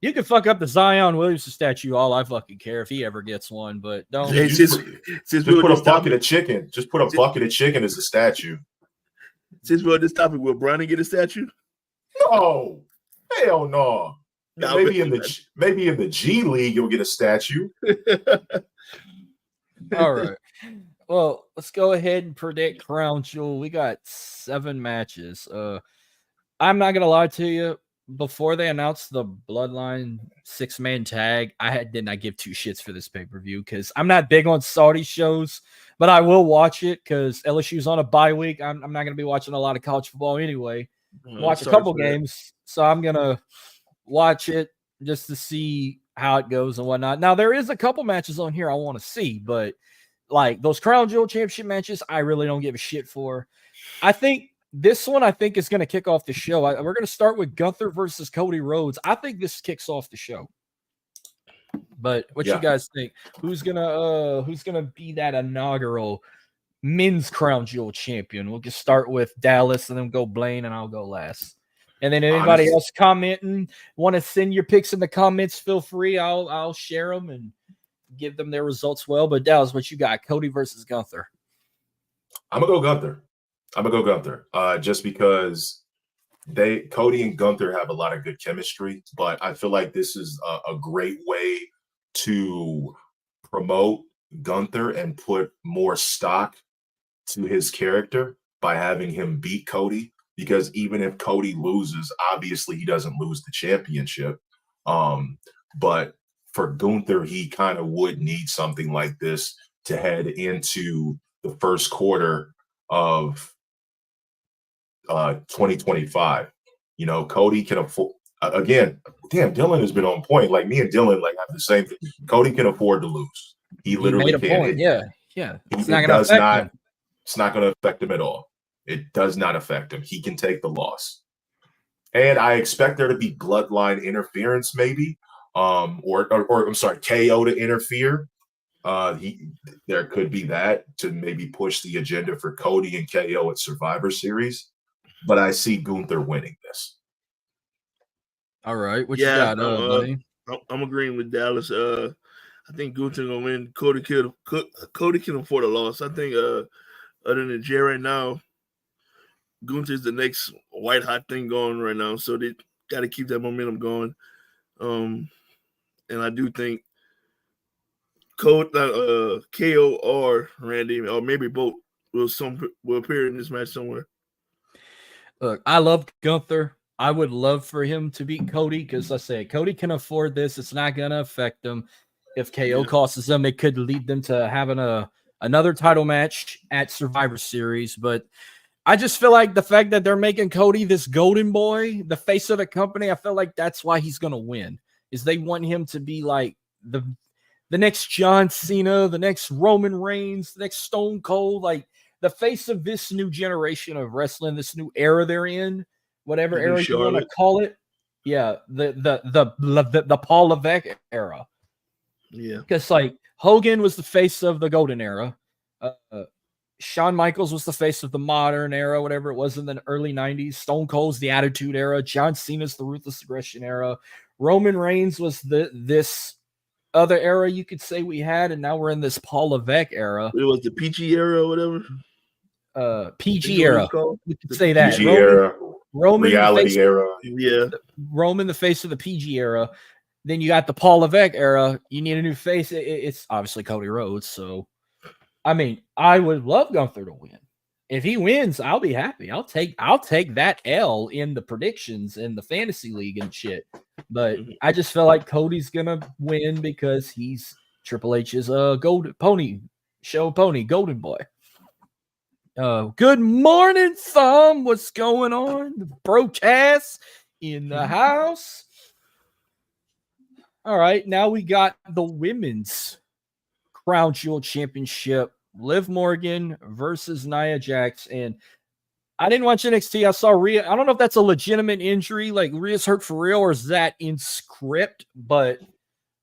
You can fuck up the Zion Williamson statue all I fucking care if he ever gets one, but don't. Hey, just put a bucket of chicken. Just put a bucket of chicken as a statue. Since we're on this topic, will Bronny get a statue? No, hell no. Maybe in the G League you'll get a statue. All right. Well, let's go ahead and predict Crown Jewel. We got 7 matches. I'm not gonna lie to you. Before they announced the Bloodline 6-man tag, I did not give 2 shits for this pay-per-view because I'm not big on Saudi shows, but I will watch it because LSU's on a bye week. I'm not gonna be watching a lot of college football anyway. Watch a couple games, so I'm gonna watch it just to see how it goes and whatnot. Now there is a couple matches on here I want to see, but like those Crown Jewel Championship matches, I really don't give a shit for. I think this one, is going to kick off the show. We're going to start with Gunther versus Cody Rhodes. I think this kicks off the show. But what you guys think? Who's gonna be that inaugural men's Crown Jewel champion? We'll just start with Dallas and then go Blaine, and I'll go last. And then anybody else commenting, want to send your picks in the comments, feel free. I'll share them and give them their results well. But Dallas, what you got? Cody versus Gunther. I'm gonna go Gunther. Just because Cody and Gunther have a lot of good chemistry, but I feel like this is a great way to promote Gunther and put more stock to his character by having him beat Cody. Because even if Cody loses, obviously he doesn't lose the championship. But for Gunther, he kind of would need something like this to head into the first quarter of 2025. You know, Cody can afford, again, damn, Dylan has been on point. Like me and Dylan have the same thing. Cody can afford to lose. He literally can. Yeah. It's not going to affect him. It's not going to affect him at all. It does not affect him. He can take the loss. And I expect there to be bloodline interference, maybe. Or I'm sorry, KO to interfere. There could be that to maybe push the agenda for Cody and KO at Survivor Series. But I see Gunther winning this. All right. What you got, buddy? I'm agreeing with Dallas. I think Gunther gonna win. Cody can afford a loss. I think other than Jay right now, Gunther's the next white hot thing going right now. So they got to keep that momentum going. And I do think KO or Randy, or maybe both, will appear in this match somewhere. Look, I love Gunther. I would love for him to beat Cody because I say Cody can afford this. It's not going to affect him. If KO costs them, it could lead them to having another title match at Survivor Series. But I just feel like the fact that they're making Cody this golden boy, the face of the company, I feel like that's why he's going to win. Is they want him to be like the next John Cena, the next Roman Reigns, the next Stone Cold, like the face of this new generation of wrestling, this new era they're in, whatever era you want to call it. Yeah, the Paul Levesque era. Yeah, because like Hogan was the face of the golden era. Shawn Michaels was the face of the modern era, whatever it was in the early 90s. Stone Cold's the Attitude Era. John Cena's the Ruthless Aggression Era. Roman Reigns was this other era you could say we had, and now we're in this Paul Levesque era. It was the PG era or whatever. PG era. We could say that. PG era, Roman reality era. Yeah. Roman, the face of the PG era. Then you got the Paul Levesque era. You need a new face. It's obviously Cody Rhodes. So, I mean, I would love Gunther to win. If he wins, I'll be happy. I'll take that L in the predictions in the fantasy league and shit. But I just feel like Cody's gonna win because he's Triple H's golden pony golden boy. Good morning, Thumb. What's going on? The broadcast in the house. All right, now we got the women's Crown Jewel Championship. Liv Morgan versus Nia Jax. And I didn't watch NXT. I saw Rhea. I don't know if that's a legitimate injury, like Rhea's hurt for real, or is that in script? But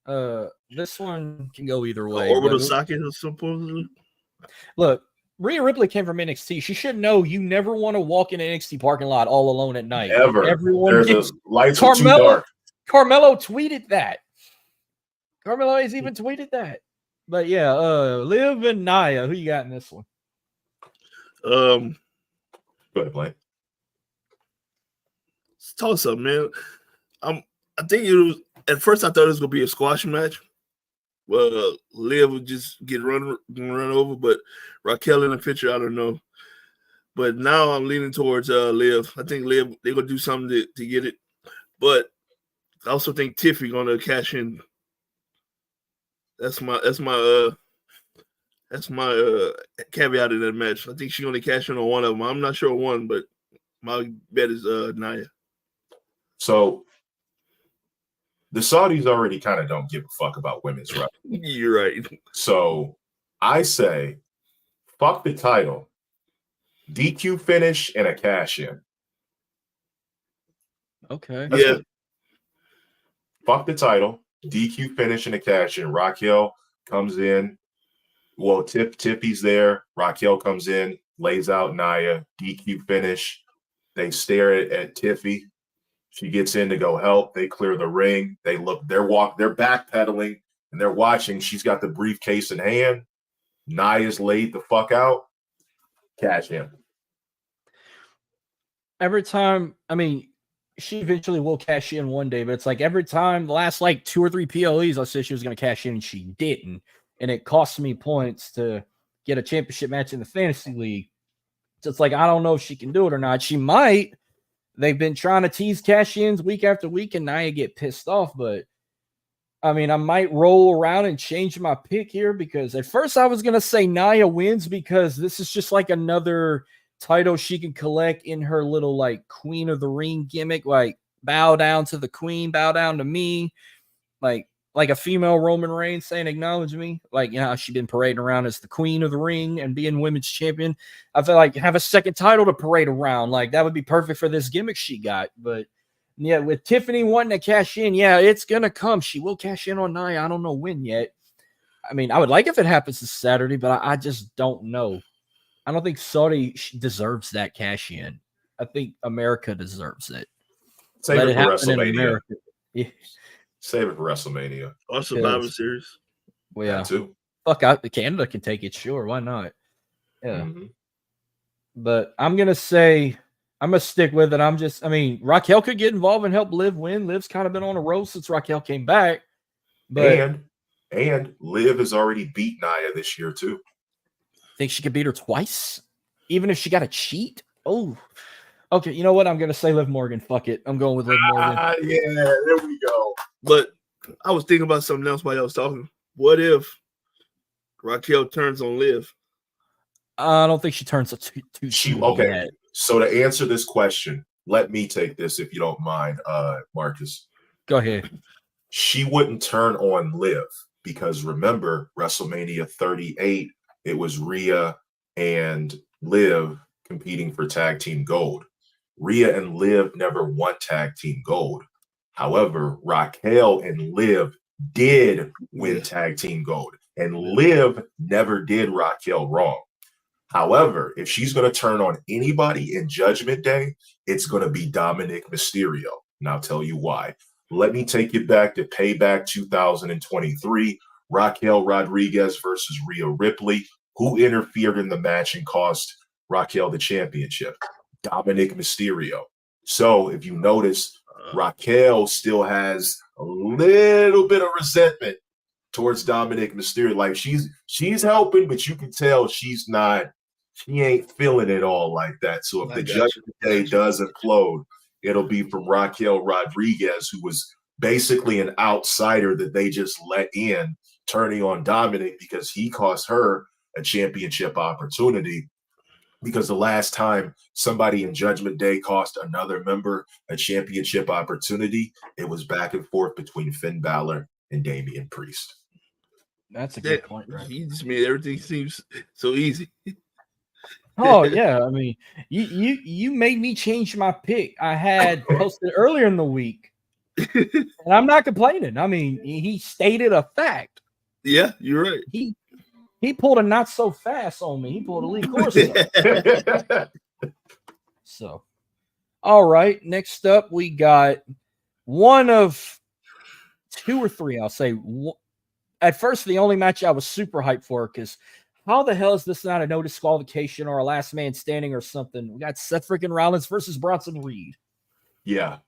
this one can go either way. Orbital socket supposedly. Look, Rhea Ripley came from NXT. She should know you never want to walk in an NXT parking lot all alone at night. Ever. Everyone There's lights are too dark. Carmelo tweeted that. Carmelo has even tweeted that. But yeah, Liv and Nia, who you got in this one? Go ahead, Blaine. It's toss up, man. I think it was at first I thought it was gonna be a squash match. Well, Liv would just get run over, but Raquel in the picture, I don't know. But now I'm leaning towards Liv. I think Liv they're gonna do something to get it. But I also think Tiffy gonna cash in. That's my caveat in that match. I think she's gonna cash in on one of them. I'm not sure one, but my bet is Nia. So the Saudis already kind of don't give a fuck about women's, right? You're right. So I say, fuck the title, DQ finish and a cash in. Okay. Yeah. It. Fuck the title, DQ finish and a cash in. Raquel comes in. Well, Tiffy's there. Raquel comes in, lays out Nia, DQ finish. They stare at Tiffy. She gets in to go help. They clear the ring. They look, they're backpedaling and they're watching. She's got the briefcase in hand. Nia's laid the fuck out. Cash in. Every time, I mean, she eventually will cash in one day, but it's like every time, the last like 2 or 3 PLEs, I said she was going to cash in and she didn't. And it cost me points to get a championship match in the fantasy league. So it's like, I don't know if she can do it or not. She might. They've been trying to tease cash-ins week after week, and Nia get pissed off. But, I mean, I might roll around and change my pick here because at first I was going to say Nia wins because this is just like another title she can collect in her little, like, Queen of the Ring gimmick. Like, bow down to the queen, bow down to me. Like a female Roman Reigns saying, acknowledge me. Like, you know, how she's been parading around as the Queen of the Ring and being women's champion. I feel like have a second title to parade around. Like, that would be perfect for this gimmick she got. But, yeah, with Tiffany wanting to cash in, yeah, it's going to come. She will cash in on Nia. I don't know when yet. I mean, I would like if it happens this Saturday, but I just don't know. I don't think Saudi deserves that cash in. I think America deserves it. Save it for WrestleMania. Yeah. Save it for WrestleMania. Or Survivor Series. Well, yeah. That too. Fuck out. Canada can take it, sure. Why not? Yeah. Mm-hmm. But I'm going to say, I'm going to stick with it. I mean, Raquel could get involved and help Liv win. Liv's kind of been on a roll since Raquel came back. But and Liv has already beat Nia this year too. Think she could beat her twice? Even if she got a cheat? Oh. Okay, you know what? I'm going to say Liv Morgan. Fuck it. I'm going with Liv Morgan. Yeah, there we go. But I was thinking about something else while I was talking. What if Raquel turns on Liv? I don't think she turns too soon. Okay. Yet. So to answer this question, let me take this if you don't mind, Marcus. Go ahead. She wouldn't turn on Liv because remember, WrestleMania 38, it was Rhea and Liv competing for tag team gold. Rhea and Liv never won tag team gold. However, Raquel and Liv did win tag team gold, and Liv never did Raquel wrong. However, if she's going to turn on anybody in Judgment Day, it's going to be Dominic Mysterio. And I'll tell you why. Let me take you back to Payback 2023. Raquel Rodriguez versus Rhea Ripley. Who interfered in the match and cost Raquel the championship? Dominic Mysterio. So if you notice, Raquel still has a little bit of resentment towards Dominic Mysterio. Like she's helping, but you can tell she ain't feeling it all like that. So if the Judgment Day does implode, it'll be from Raquel Rodriguez, who was basically an outsider that they just let in, turning on Dominic because he cost her a championship opportunity. Because the last time somebody in Judgment Day cost another member a championship opportunity, it was back and forth between Finn Balor and Damian Priest. That's a good point, right? He just made everything seems so easy. Oh yeah, I mean, you made me change my pick. I had posted earlier in the week, and I'm not complaining. I mean, he stated a fact. Yeah, you're right. He pulled a not so fast on me. He pulled a Lee Corso. So, all right. Next up, we got one of two or three. I'll say. At first, the only match I was super hyped for, because how the hell is this not a no disqualification or a last man standing or something? We got Seth freaking Rollins versus Bronson Reed. Yeah.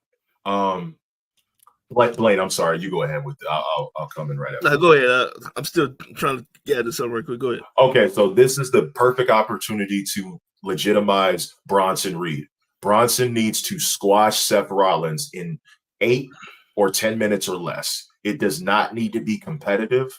Blaine, I'm sorry. You go ahead with it. I'll come in right after. No, go ahead. I'm still trying to get into something real quick. Go ahead. Okay, so this is the perfect opportunity to legitimize Bronson Reed. Bronson needs to squash Seth Rollins in 8 or 10 minutes or less. It does not need to be competitive.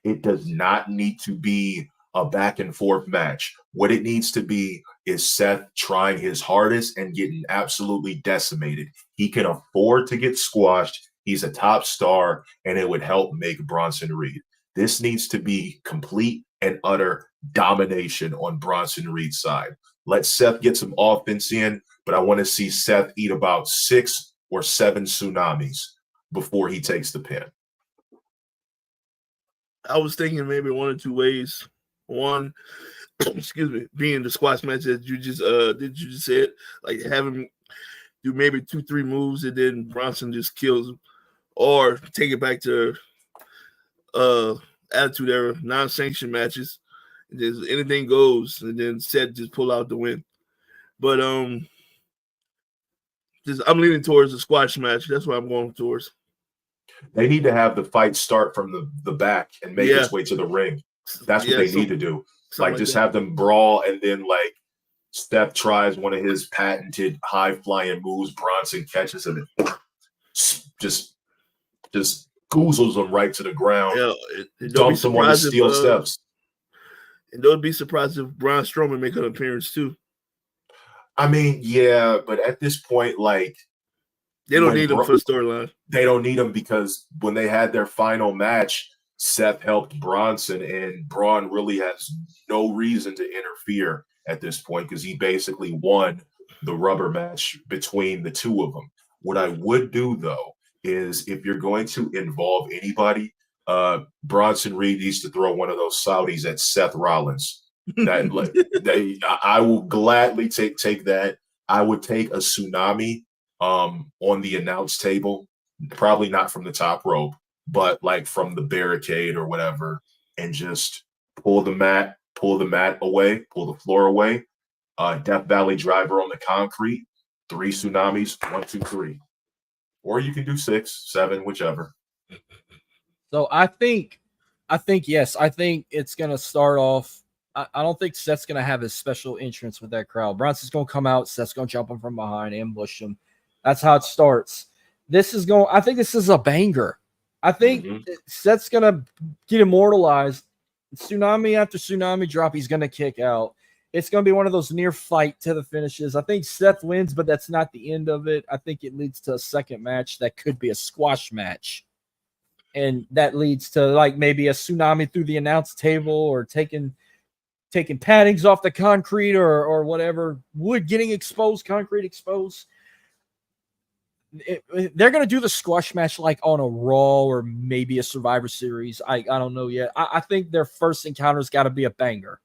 It does not need to be a back and forth match. What it needs to be is Seth trying his hardest and getting absolutely decimated. He can afford to get squashed. He's a top star, and it would help make Bronson Reed. This needs to be complete and utter domination on Bronson Reed's side. Let Seth get some offense in, but I want to see Seth eat about 6 or 7 tsunamis before he takes the pin. I was thinking maybe one or two ways. One, excuse me, being the squash match that you just said, like have him do maybe 2-3 moves and then Bronson just kills him, or take it back to Attitude Era, non-sanctioned matches. Just anything goes, and then Seth just pull out the win. But I'm leaning towards the squash match. That's what I'm going towards. They need to have the fight start from the back and make its way to the ring. That's what they need to do. Like just have them brawl, and then like Steph tries one of his patented high flying moves. Bronson catches him and just goozles him right to the ground. Yeah, dumps him on the steel steps. And don't be surprised if Braun Strowman make an appearance too. I mean, yeah, but at this point, like they don't need him for the storyline. They don't need him because when they had their final match, Seth helped Bronson, and Braun really has no reason to interfere at this point because he basically won the rubber match between the two of them. What I would do, though, is if you're going to involve anybody, Bronson Reed needs to throw one of those Saudis at Seth Rollins. I will gladly take that. I would take a tsunami on the announce table, probably not from the top rope, but like from the barricade or whatever, and just pull the mat away, pull the floor away. Death Valley driver on the concrete, 3 tsunamis, 1, 2, 3. Or you can do 6, 7, whichever. So I think yes. I think it's gonna start off. I don't think Seth's gonna have his special entrance with that crowd. Bronson's gonna come out. Seth's gonna jump him from behind, ambush him. That's how it starts. I think this is a banger. I think Seth's gonna get immortalized. Tsunami after tsunami drop, he's gonna kick out. It's gonna be one of those near fight to the finishes. I think Seth wins, but that's not the end of it. I think it leads to a second match that could be a squash match. And that leads to like maybe a tsunami through the announce table, or taking paddings off the concrete, or whatever, wood getting exposed, concrete exposed. They're going to do the squash match like on a Raw or maybe a Survivor Series. I don't know yet. I think their first encounter's got to be a banger.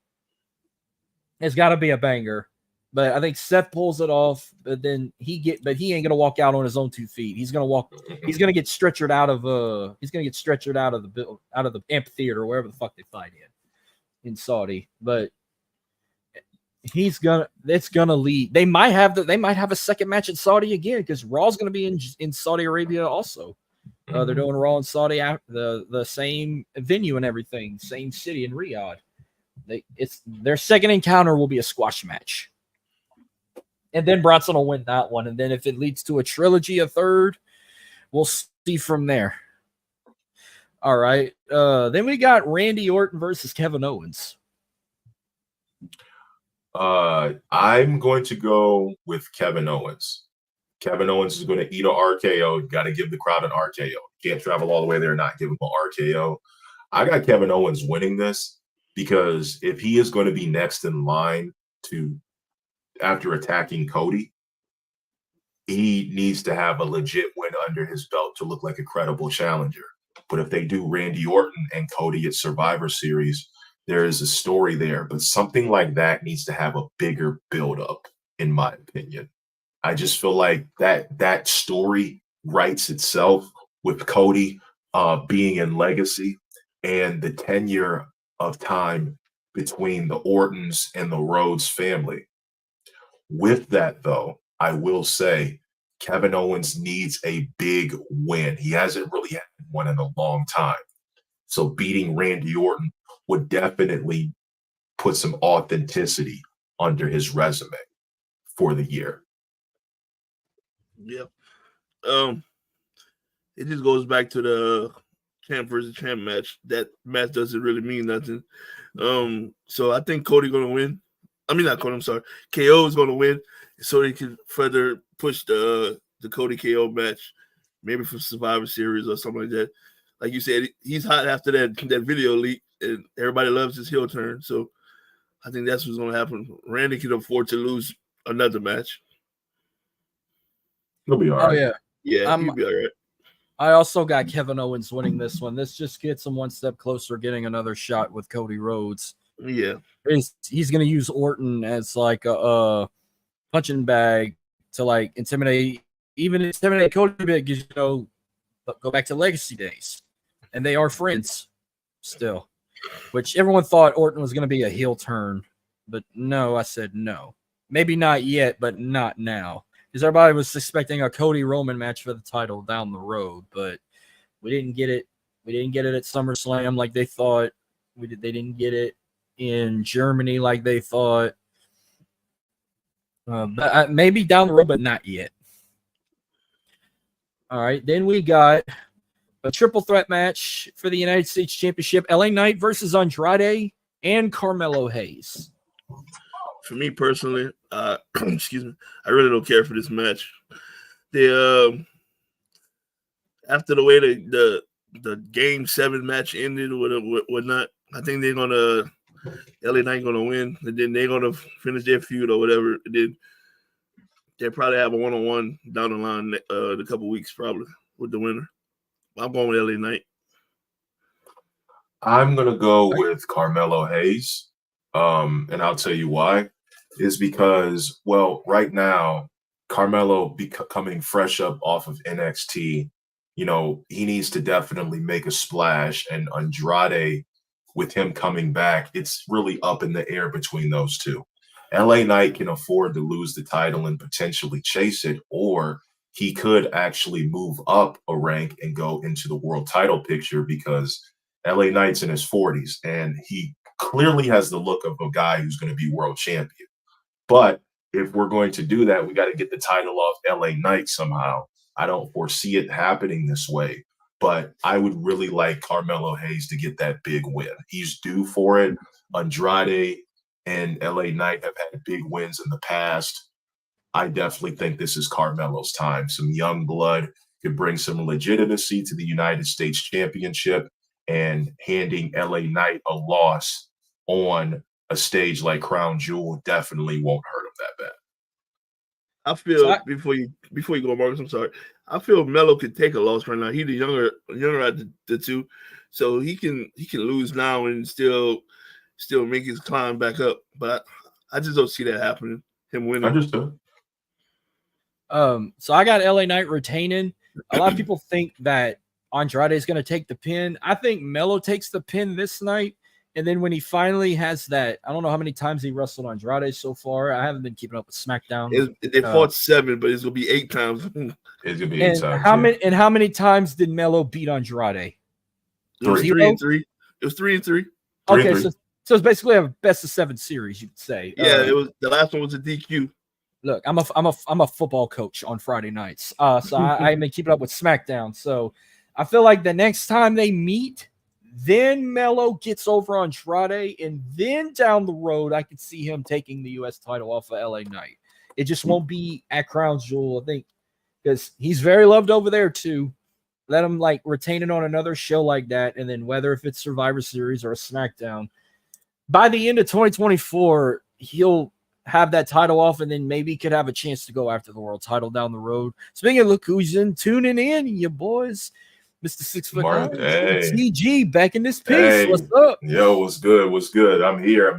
It's got to be a banger. But I think Seth pulls it off, but then he ain't gonna walk out on his own 2 feet. He's gonna get stretchered out of the amphitheater or wherever the fuck they fight in Saudi. But it's gonna lead. They might have a second match in Saudi again, because Raw's gonna be in Saudi Arabia also. They're doing Raw in Saudi, the same venue and everything, same city in Riyadh. Their second encounter will be a squash match. And then Bronson will win that one. And then if it leads to a trilogy, a third, we'll see from there. All right. Then we got Randy Orton versus Kevin Owens. I'm going to go with Kevin Owens. Kevin Owens is going to eat an RKO. Got to give the crowd an RKO. Can't travel all the way there and not give him an RKO. I got Kevin Owens winning this, because if he is going to be next in line after attacking Cody, he needs to have a legit win under his belt to look like a credible challenger. But if they do Randy Orton and Cody at Survivor Series, there is a story there. But something like that needs to have a bigger build-up, in my opinion. I just feel like that story writes itself with Cody being in Legacy and the tenure of time between the Ortons and the Rhodes family. With that, though, I will say Kevin Owens needs a big win. He hasn't really had one in a long time. So beating Randy Orton would definitely put some authenticity under his resume for the year. Yeah. It just goes back to the champ versus champ match. That match doesn't really mean nothing. So I think Cody gonna win. I mean, not Cody, I'm sorry. KO is gonna win, so they can further push the Cody KO match, maybe for Survivor Series or something like that. Like you said, he's hot after that video leak, and everybody loves his heel turn. So I think that's what's gonna happen. Randy can afford to lose another match. He'll be all right. Oh yeah. Yeah, he'll be all right. I also got Kevin Owens winning this one. This just gets him one step closer, getting another shot with Cody Rhodes. Yeah. He's going to use Orton as like a punching bag to like intimidate Cody a bit, because, go back to Legacy days. And they are friends still, which everyone thought Orton was going to be a heel turn. But no, I said no. Maybe not yet, but not now. Because everybody was expecting a Cody Roman match for the title down the road, but we didn't get it. We didn't get it at SummerSlam like they thought. They didn't get it in Germany like they thought. But maybe down the road, but not yet. All right, then we got a triple threat match for the United States Championship: LA Knight versus Andrade and Carmelo Hayes. For me personally, excuse me, I really don't care for this match. They after the way the Game 7 match ended or whatnot, I think they're gonna LA Knight gonna win, and then they're gonna finish their feud or whatever. And then they'll probably have a one-on-one down the line in a couple weeks, probably with the winner. I'm going with LA Knight. I'm gonna go with Carmelo Hayes, and I'll tell you why. Is because, well, right now, Carmelo coming fresh up off of NXT, he needs to definitely make a splash. And Andrade, with him coming back, it's really up in the air between those two. LA Knight can afford to lose the title and potentially chase it, or he could actually move up a rank and go into the world title picture, because LA Knight's in his 40s and he clearly has the look of a guy who's going to be world champion. But if we're going to do that, we got to get the title off LA Knight somehow. I don't foresee it happening this way, but I would really like Carmelo Hayes to get that big win. He's due for it. Andrade and LA Knight have had big wins in the past. I definitely think this is Carmelo's time. Some young blood could bring some legitimacy to the United States Championship, and handing LA Knight a loss on a stage like Crown Jewel definitely won't hurt him that bad. I feel before you go, Marcus, I'm sorry. I feel Melo could take a loss right now. He's the younger out the two, so he can lose now and still make his climb back up. But I just don't see that happening. him winning. Understood. So I got LA Knight retaining. A lot of people think that Andrade is going to take the pin. I think Melo takes the pin this night. And then when he finally has that, I don't know how many times he wrestled Andrade so far. I haven't been keeping up with SmackDown. They fought 7, but it's gonna be 8 times. It's gonna be 8 times. How many times did Melo beat Andrade? It was 3 and 3. It was 3 and 3. Okay, so it's basically a best of 7 series, you could say. Yeah, it was the last one was a DQ. Look, I'm a football coach on Friday nights. So I've been keeping up with SmackDown. So I feel like the next time they meet, then Melo gets over Andrade, and then down the road, I could see him taking the U.S. title off of LA Knight. It just won't be at Crown Jewel, I think, because he's very loved over there too. Let him like retain it on another show like that, and then whether if it's Survivor Series or a SmackDown, by the end of 2024, he'll have that title off, and then maybe could have a chance to go after the world title down the road. Speaking of, look who's tuning in, you boys. Mr. 6'9", Hey. TG back in this piece. Hey. What's up? Yo, what's good? What's good? I'm here.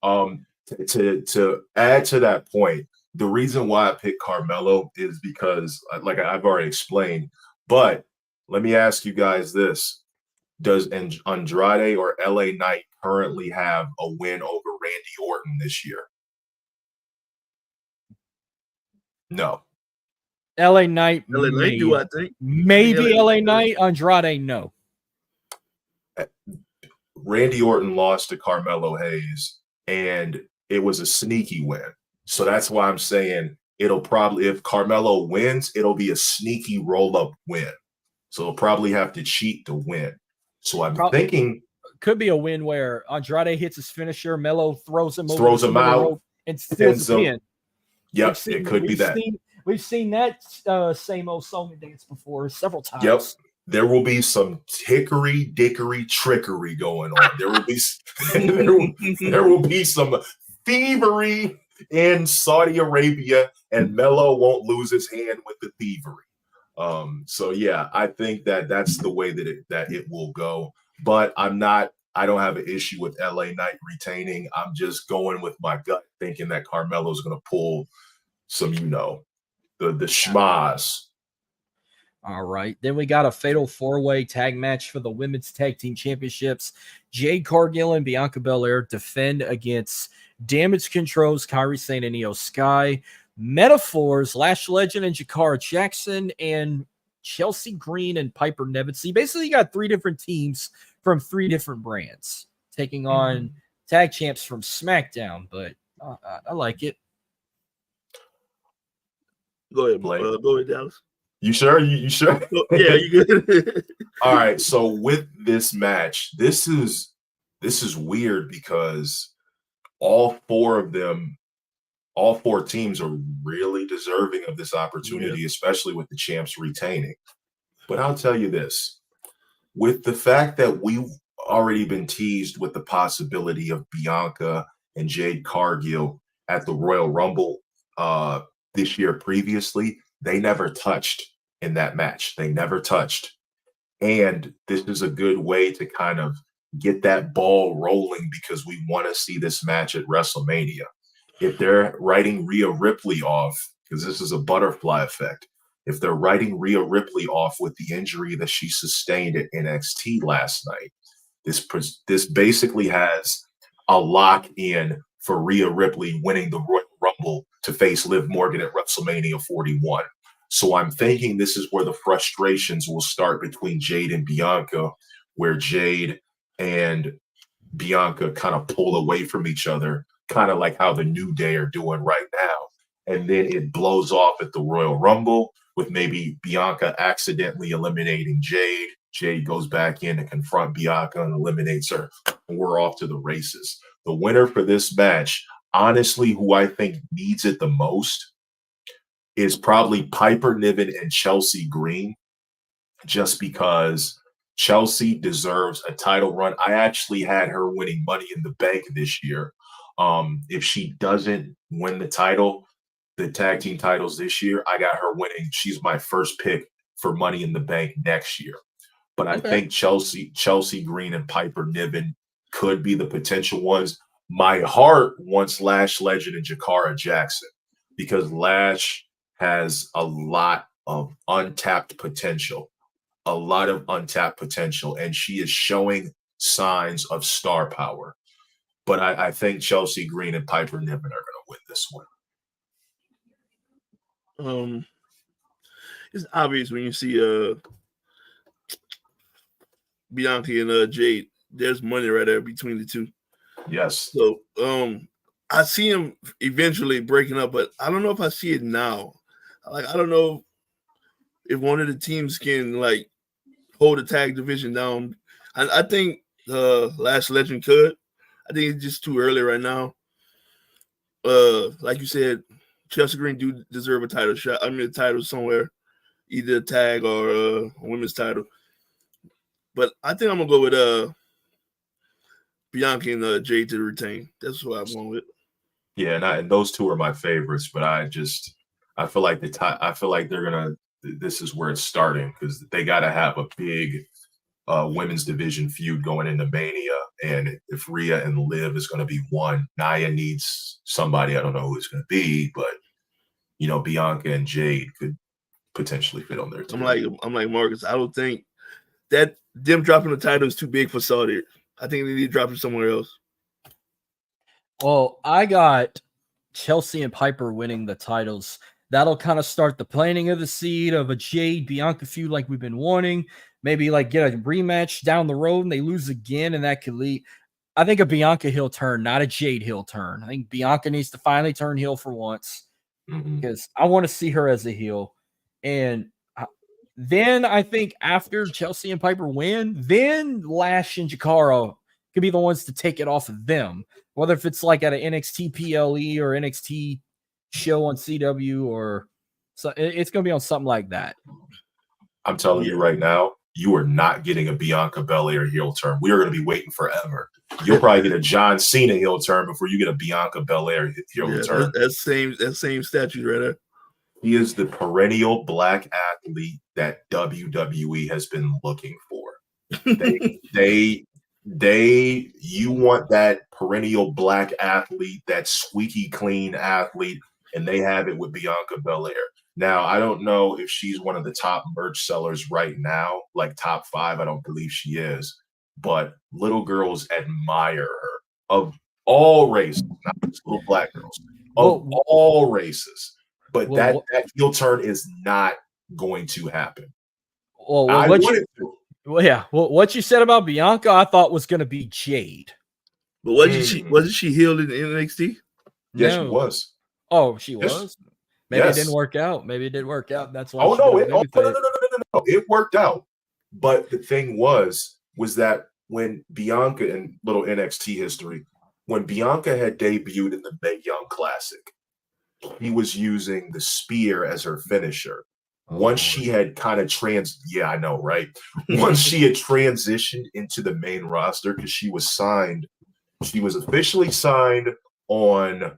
To add to that point, the reason why I picked Carmelo is because, like I've already explained, but let me ask you guys this. Does Andrade or LA Knight currently have a win over Randy Orton this year? No. LA Knight. LA Knight do, I think. Maybe LA Knight. Andrade, no. Randy Orton lost to Carmelo Hayes, and it was a sneaky win. So that's why I'm saying it'll probably, if Carmelo wins, it'll be a sneaky roll-up win. So he'll probably have to cheat to win. So I'm thinking could be a win where Andrade hits his finisher, Melo throws him out, and steals the pin. Yep, it could be that. We've seen that same old song dance before several times. Yep. There will be some hickory dickory trickery going on. There will be some thievery in Saudi Arabia, and Melo won't lose his hand with the thievery. So yeah, I think that's the way that it will go. But I don't have an issue with LA Knight retaining. I'm just going with my gut, thinking that Carmelo's going to pull some, the schmaz. All right. Then we got a fatal 4-way tag match for the Women's Tag Team Championships. Jade Cargill and Bianca Belair defend against Damage Control's Kairi Sane and Io Sky, Metaphors, Lash Legend and Jakara Jackson, and Chelsea Green and Piper Niven. So you basically got 3 different teams from 3 different brands taking on tag champs from SmackDown, but I like it. Go ahead, Blake. Go ahead, Dallas. You sure? You sure? Yeah, you good. All right. So with this match, this is weird because all 4 teams are really deserving of this opportunity, especially with the champs retaining. But I'll tell you this, with the fact that we've already been teased with the possibility of Bianca and Jade Cargill at the Royal Rumble this year previously, they never touched in that match. They never touched. And this is a good way to kind of get that ball rolling because we want to see this match at WrestleMania. If they're writing Rhea Ripley off, because this is a butterfly effect, if they're writing Rhea Ripley off with the injury that she sustained at NXT last night, this basically has a lock in for Rhea Ripley winning the Royal Rumble to face Liv Morgan at WrestleMania 41. So I'm thinking this is where the frustrations will start between Jade and Bianca, where Jade and Bianca kind of pull away from each other, kind of like how the New Day are doing right now. And then it blows off at the Royal Rumble with maybe Bianca accidentally eliminating Jade. Jade goes back in to confront Bianca and eliminates her. And we're off to the races. The winner for this match, honestly, who I think needs it the most, is probably Piper Niven and Chelsea Green, just because Chelsea deserves a title run. I actually had her winning Money in the Bank this year. If she doesn't win the title, the tag team titles this year, I got her winning. She's my first pick for Money in the Bank next year. But I think Chelsea Green and Piper Niven could be the potential ones. My heart wants Lash Legend and Jakara Jackson because Lash has a lot of untapped potential, and she is showing signs of star power. But I think Chelsea Green and Piper Niven are going to win this one. It's obvious when you see Bianca and Jade. There's money right there between the two. Yes. So I see them eventually breaking up, but I don't know if I see it now. Like, I don't know if one of the teams can like hold the tag division down. I think Lash Legend could. I think it's just too early right now. Like you said, Chelsea Green do deserve a title shot. I mean, a title somewhere, either a tag or a women's title. But I think I'm gonna go with Bianca and Jade to retain. That's what I'm going with. Yeah, and those two are my favorites. But I feel like they're gonna. This is where it's starting because they got to have a big women's division feud going into Mania. And if Rhea and Liv is going to be one, Nia needs somebody. I don't know who it's going to be, but Bianca and Jade could potentially fit on there too. I'm like Marcus. I don't think that them dropping the title is too big for Saudi. I think they need to drop it somewhere else. Well, I got Chelsea and Piper winning the titles. That'll kind of start the planting of the seed of a Jade Bianca feud like we've been wanting. Maybe like get a rematch down the road and they lose again, and that could lead. I think a Bianca heel turn, not a Jade heel turn. I think Bianca needs to finally turn heel for once because I want to see her as a heel. And then I think after Chelsea and Piper win, then Lash and Jakara could be the ones to take it off of them. Whether if it's like at an NXT PLE or NXT show on CW or so, it's going to be on something like that. I'm telling you right now, you are not getting a Bianca Belair heel turn. We are going to be waiting forever. You'll probably get a John Cena heel turn before you get a Bianca Belair heel turn. That same statue right there. He is the perennial black athlete that WWE has been looking for. You want that perennial black athlete, that squeaky clean athlete, and they have it with Bianca Belair. Now, I don't know if she's one of the top merch sellers right now, like top 5. I don't believe she is, but little girls admire her of all races, not just little black girls, of all races. But that heel turn is not going to happen. What you said about Bianca, I thought was going to be Jade. But wasn't she healed in NXT? Yes, she was. Oh, she was? Maybe it didn't work out. That's why. No. It worked out. But the thing was that when Bianca, in little NXT history, when Bianca had debuted in the Mae Young Classic, he was using the spear as her finisher. Once she had kind of once she had transitioned into the main roster, because she was officially signed on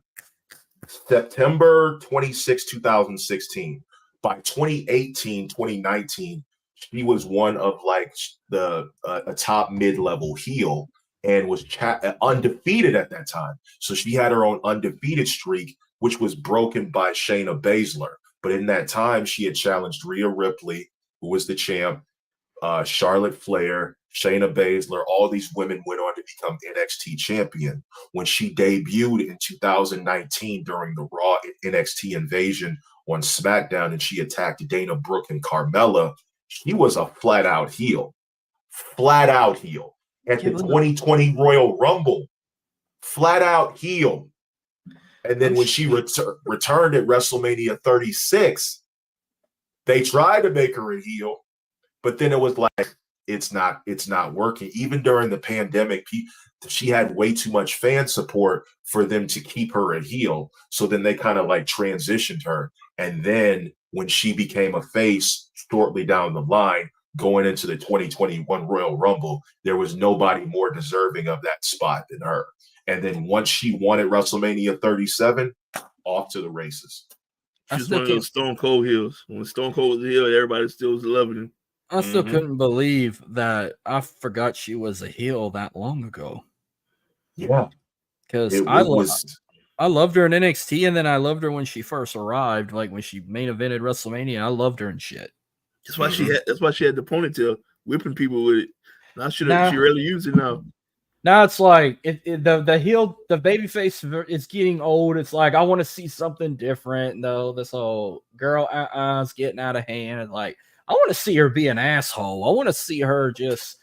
September 26, 2016. By 2018, 2019, she was one of like a top mid-level heel and was undefeated at that time. So she had her own undefeated streak, which was broken by Shayna Baszler. But in that time, she had challenged Rhea Ripley, who was the champ, Charlotte Flair, Shayna Baszler. All these women went on to become NXT champion. When she debuted in 2019 during the Raw NXT invasion on SmackDown and she attacked Dana Brooke and Carmella, she was a flat-out heel. At the 2020 Royal Rumble, flat-out heel. And then when she returned at WrestleMania 36, they tried to make her a heel, but then it was like, it's not working. Even during the pandemic, she had way too much fan support for them to keep her a heel. So then they kind of like transitioned her. And then when she became a face shortly down the line, going into the 2021 Royal Rumble, there was nobody more deserving of that spot than her. And then once she won at WrestleMania 37, off to the races. She's one of those Stone Cold heels. When Stone Cold was a heel, everybody still was loving him. I still couldn't believe that I forgot she was a heel that long ago. Yeah. because I loved her in NXT, and then I loved her when she first arrived, like when she main evented WrestleMania. I loved her and shit. That's why that's why she had the ponytail, whipping people with it. Now she Nah. really use it now. Now it's like the heel, the baby face is getting old. It's like I want to see something different. No, this whole girl is getting out of hand. And like I want to see her be an asshole. I want to see her just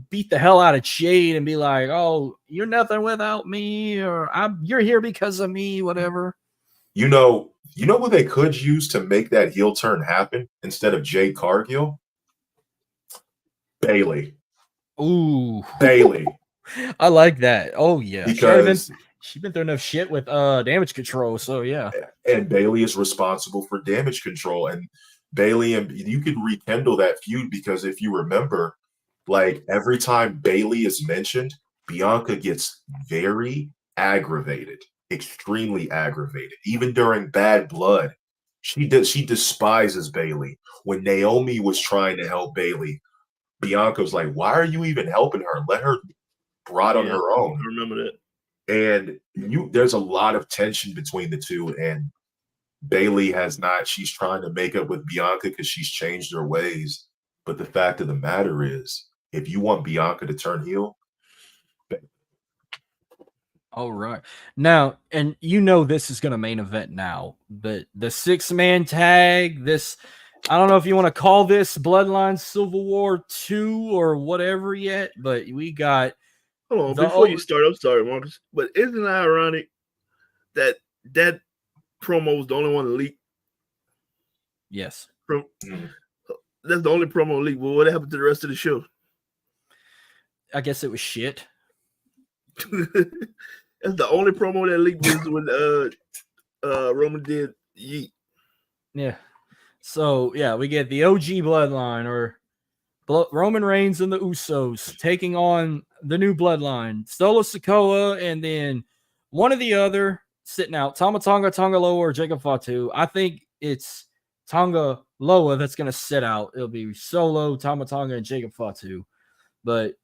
beat the hell out of Jade and be like, "Oh, you're nothing without me," or "You're here because of me," whatever. You know what they could use to make that heel turn happen instead of Jade Cargill? Bailey. Ooh, Bailey. I like that. Oh yeah, because she's been through enough shit with damage control. So yeah, and Bailey is responsible for damage control, and Bailey, and you could rekindle that feud, because if you remember, like every time Bailey is mentioned, Bianca gets very aggravated, extremely aggravated. Even during Bad Blood, she despises Bailey. When Naomi was trying to help Bailey, Bianca was like, "Why are you even helping her? Let her brought on her own." I remember that. And there's a lot of tension between the two, and Bailey has not. She's trying to make up with Bianca because she's changed her ways. But the fact of the matter is, if you want Bianca to turn heel, all right. Now, and this is going to main event now, but the 6-man tag, this, I don't know if you want to call this Bloodline Civil War 2 or whatever yet, but we got. Hold on, before you start, I'm sorry, Marcus, but isn't it ironic that promo was the only one to leak? Yes. That's the only promo leak. Well, what happened to the rest of the show? I guess it was shit. That's the only promo that leaked was when Roman did Yeet. Yeah. So, yeah, we get the OG Bloodline, or Roman Reigns and the Usos taking on the new Bloodline, Solo Sikoa, and then one or the other sitting out, Tama Tonga, Tonga Loa, or Jacob Fatu. I think it's Tonga Loa that's going to sit out. It'll be Solo, Tama Tonga, and Jacob Fatu. But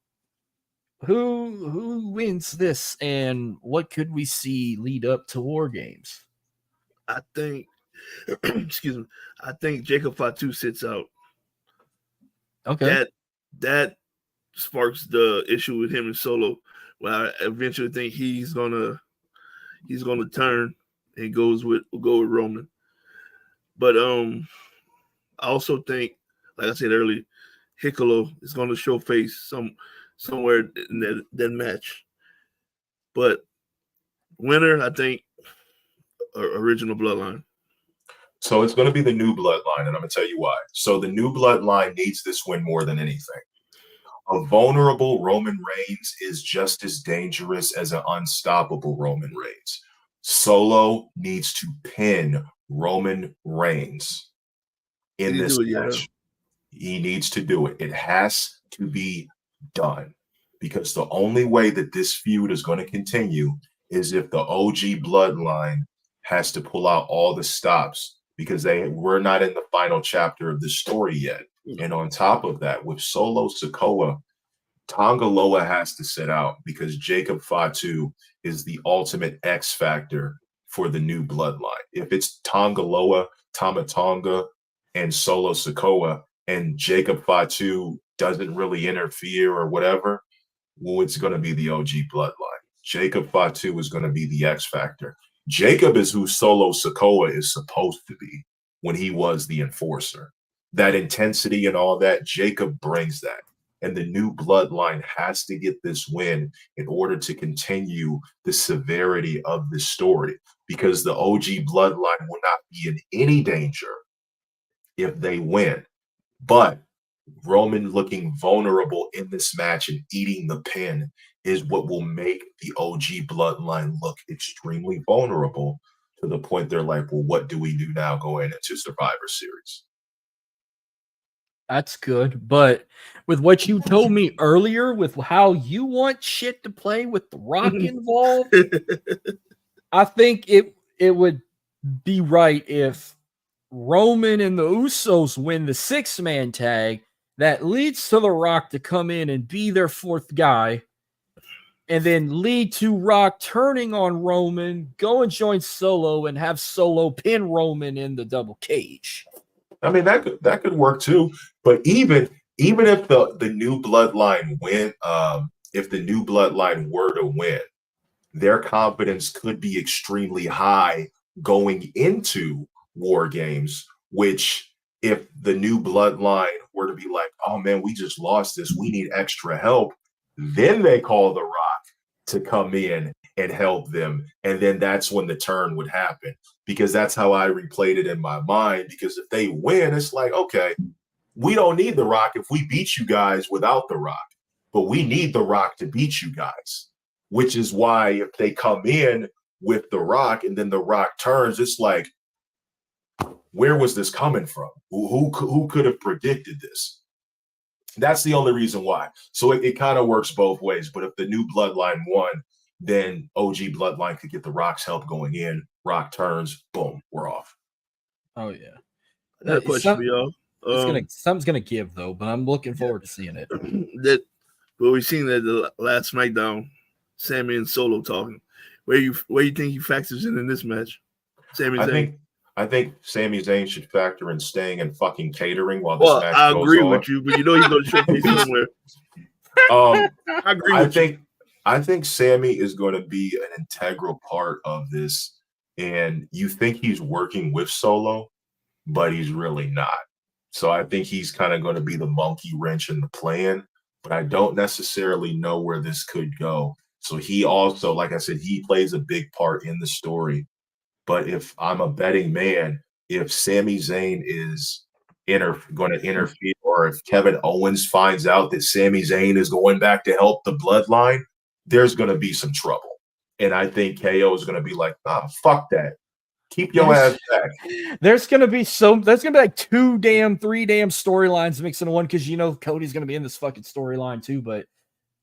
who wins this, and what could we see lead up to War Games? I think, excuse me, I think Jacob Fatu sits out. Okay. That sparks the issue with him and Solo. Well, I eventually think he's gonna turn and go with Roman. But I also think, like I said earlier, Hickolo is gonna show face somewhere in that match. But winner, I think, original Bloodline. So it's going to be the new Bloodline, and I'm going to tell you why. So the new Bloodline needs this win more than anything. A vulnerable Roman Reigns is just as dangerous as an unstoppable Roman Reigns. Solo needs to pin Roman Reigns in this match. He needs to do it. It has to be done, because the only way that this feud is going to continue is if the OG Bloodline has to pull out all the stops, because we're not in the final chapter of the story yet. And on top of that, with Solo Sikoa, Tonga Loa has to sit out, because Jacob Fatu is the ultimate X factor for the new Bloodline. If it's Tonga Loa, Tama Tonga, and Solo Sikoa, and Jacob Fatu doesn't really interfere or whatever, well, it's going to be the OG Bloodline. Jacob Fatu is going to be the X factor. Jacob is who Solo Sikoa is supposed to be when he was the enforcer. That intensity and all that, Jacob brings that. And the new Bloodline has to get this win in order to continue the severity of this story, because the OG Bloodline will not be in any danger if they win. But Roman looking vulnerable in this match and eating the pin is what will make the OG Bloodline look extremely vulnerable, to the point they're like, well, what do we do now going into Survivor Series? That's good. But with what you told me earlier, with how you want shit to play with The Rock involved, I think it would be right if Roman and the Usos win the 6-man tag. That leads to The Rock to come in and be their fourth guy. and then lead to Rock turning on Roman, go and join Solo, and have Solo pin Roman in the double cage. I mean, that could work too. But even if the new bloodline if the new bloodline were to win, their confidence could be extremely high going into War Games, which if the new bloodline were to be like, oh man, we just lost this, we need extra help, then they call The Rock to come in and help them. And then that's when the turn would happen, because that's how I replayed it in my mind. Because if they win, it's like, okay, we don't need The Rock if we beat you guys without The Rock, but we need The Rock to beat you guys, which is why if they come in with The Rock and then The Rock turns, it's like, where was this coming from? Who could have predicted this? That's the only reason why. So it kind of works both ways. But if the new bloodline won, then OG bloodline could get The Rock's help going in. Rock turns, boom, we're off. Oh yeah. I got a question for y'all. Something's gonna give though, but I'm looking forward to seeing it. We've seen that the last SmackDown, Sammy and Solo talking. Where you think he factors in this match? Sami Zayn. I think Sami Zayn should factor in staying and fucking catering while this match goes on. I agree with you, but you know he's going to showcase somewhere. I agree with you. I think Sammy is going to be an integral part of this, and you think he's working with Solo, but he's really not. So I think he's kind of going to be the monkey wrench in the plan, but I don't necessarily know where this could go. So he also, like I said, he plays a big part in the story. But if I'm a betting man, if Sami Zayn is going to interfere, or if Kevin Owens finds out that Sami Zayn is going back to help the bloodline, there's going to be some trouble. And I think KO is going to be like, fuck that. Keep your ass back. There's going to be like 3 damn storylines mixed into one, because Cody's going to be in this fucking storyline too. But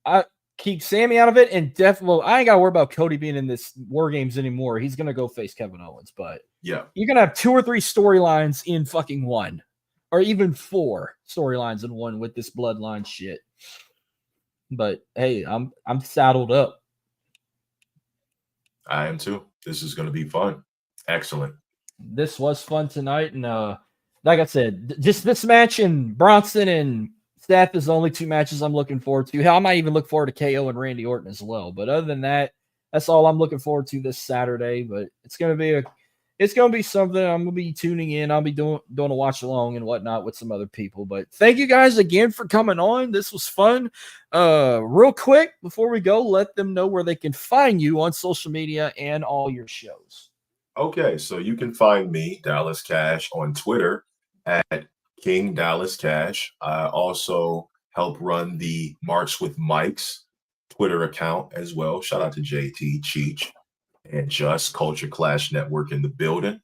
I keep Sammy out of it, and definitely I ain't got to worry about Cody being in this War Games anymore. He's going to go face Kevin Owens. But yeah, you're going to have 2 or 3 storylines in fucking one, or even 4 storylines in one with this bloodline shit. But hey, I'm saddled up. I am too. This is going to be fun. Excellent. This was fun tonight, and like I said, just this match and Bronson and Seth is the only 2 matches I'm looking forward to. Hell, I might even look forward to KO and Randy Orton as well. But other than that, that's all I'm looking forward to this Saturday. But it's gonna be something I'm gonna be tuning in. I'll be doing a watch along and whatnot with some other people. But thank you guys again for coming on. This was fun. Real quick before we go, let them know where they can find you on social media and all your shows. Okay, so you can find me, Dallas Cash, on Twitter at King Dallas Cash. I also help run the Marks with Mics Twitter account as well. Shout out to JT, Cheech, and Just Culture Clash Network in the building.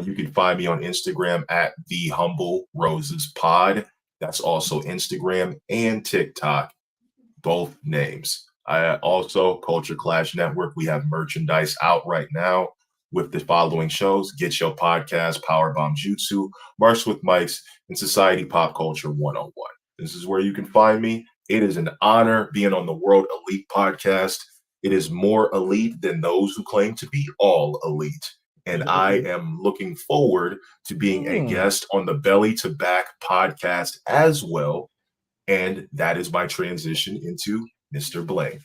You can find me on Instagram at The Humble Roses Pod. That's also Instagram and TikTok, both names. I also, Culture Clash Network, we have merchandise out right now with the following shows: Get Your Podcast, Powerbomb Jutsu, Marks with Mics, and Society Pop Culture 101. This is where you can find me. It is an honor being on the World Elite Podcast. It is more elite than those who claim to be all elite. And I am looking forward to being a guest on the Belly to Back podcast as well. And that is my transition into Mr. Blaine.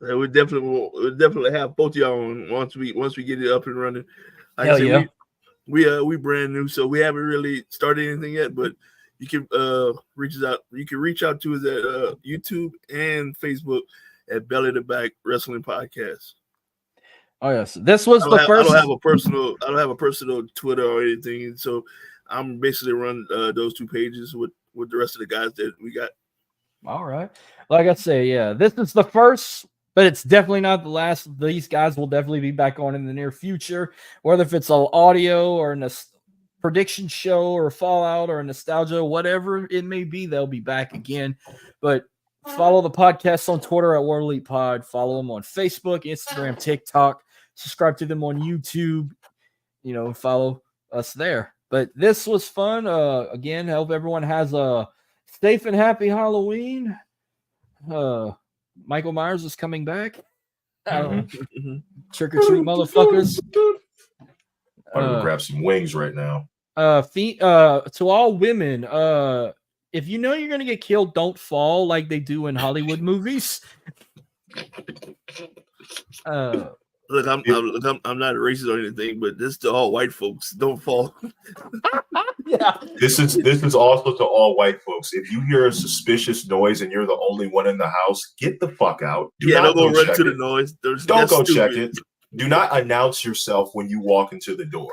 We'll definitely have both of y'all on once we get it up and running. Like Hell I said, yeah. we brand new, so we haven't really started anything yet. But you can reach out. You can reach out to us at YouTube and Facebook at Belly to Back Wrestling Podcast. Oh yes, this was the first. I don't have a personal Twitter or anything, so I'm basically run those 2 pages with the rest of the guys that we got. All right, like I say, yeah, this is the first. But it's definitely not the last. These guys will definitely be back on in the near future, whether if it's an audio or a prediction show or Fallout or a nostalgia, whatever it may be, they'll be back again. But follow the podcast on Twitter at World Elite Pod. Follow them on Facebook, Instagram, TikTok. Subscribe to them on YouTube. Follow us there. But this was fun. Again, hope everyone has a safe and happy Halloween. Michael Myers is coming back. Mhm. Trick or treat, motherfuckers. I'm gonna grab some wings right now. To all women, if you know you're gonna get killed, don't fall like they do in Hollywood movies. Look, I'm not a racist or anything, but this to all white folks. Don't fall. Yeah. This is also to all white folks. If you hear a suspicious noise and you're the only one in the house, get the fuck out. Don't go run to the noise. Don't go check it. Do not announce yourself when you walk into the door.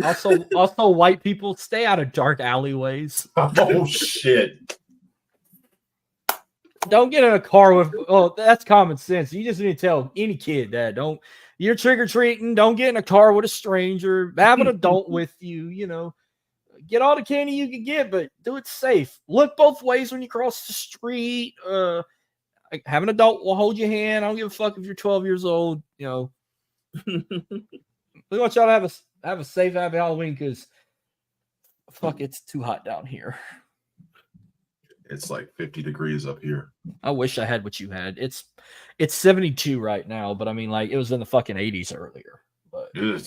Also, white people, stay out of dark alleyways. Oh shit. Don't get in a car with. Oh, that's common sense. You just need to tell any kid that. You're trick or treating. Don't get in a car with a stranger. Have an adult with you. You know, get all the candy you can get, but do it safe. Look both ways when you cross the street. Have an adult will hold your hand. I don't give a fuck if you're 12 years old. You know, we want y'all to have a safe, happy Halloween because fuck, it's too hot down here. It's like 50 degrees up here. I wish I had what you had. It's 72 right now, but I mean, like, it was in the fucking 80s earlier. But we're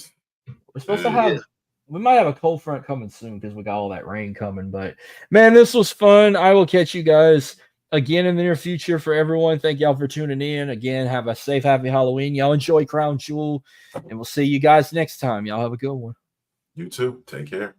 supposed to have. We might have a cold front coming soon because we got all that rain coming. But man, this was fun. I will catch you guys again in the near future. For everyone, thank y'all for tuning in. Again, have a safe, happy Halloween. Y'all enjoy Crown Jewel, and we'll see you guys next time. Y'all have a good one. You too. Take care.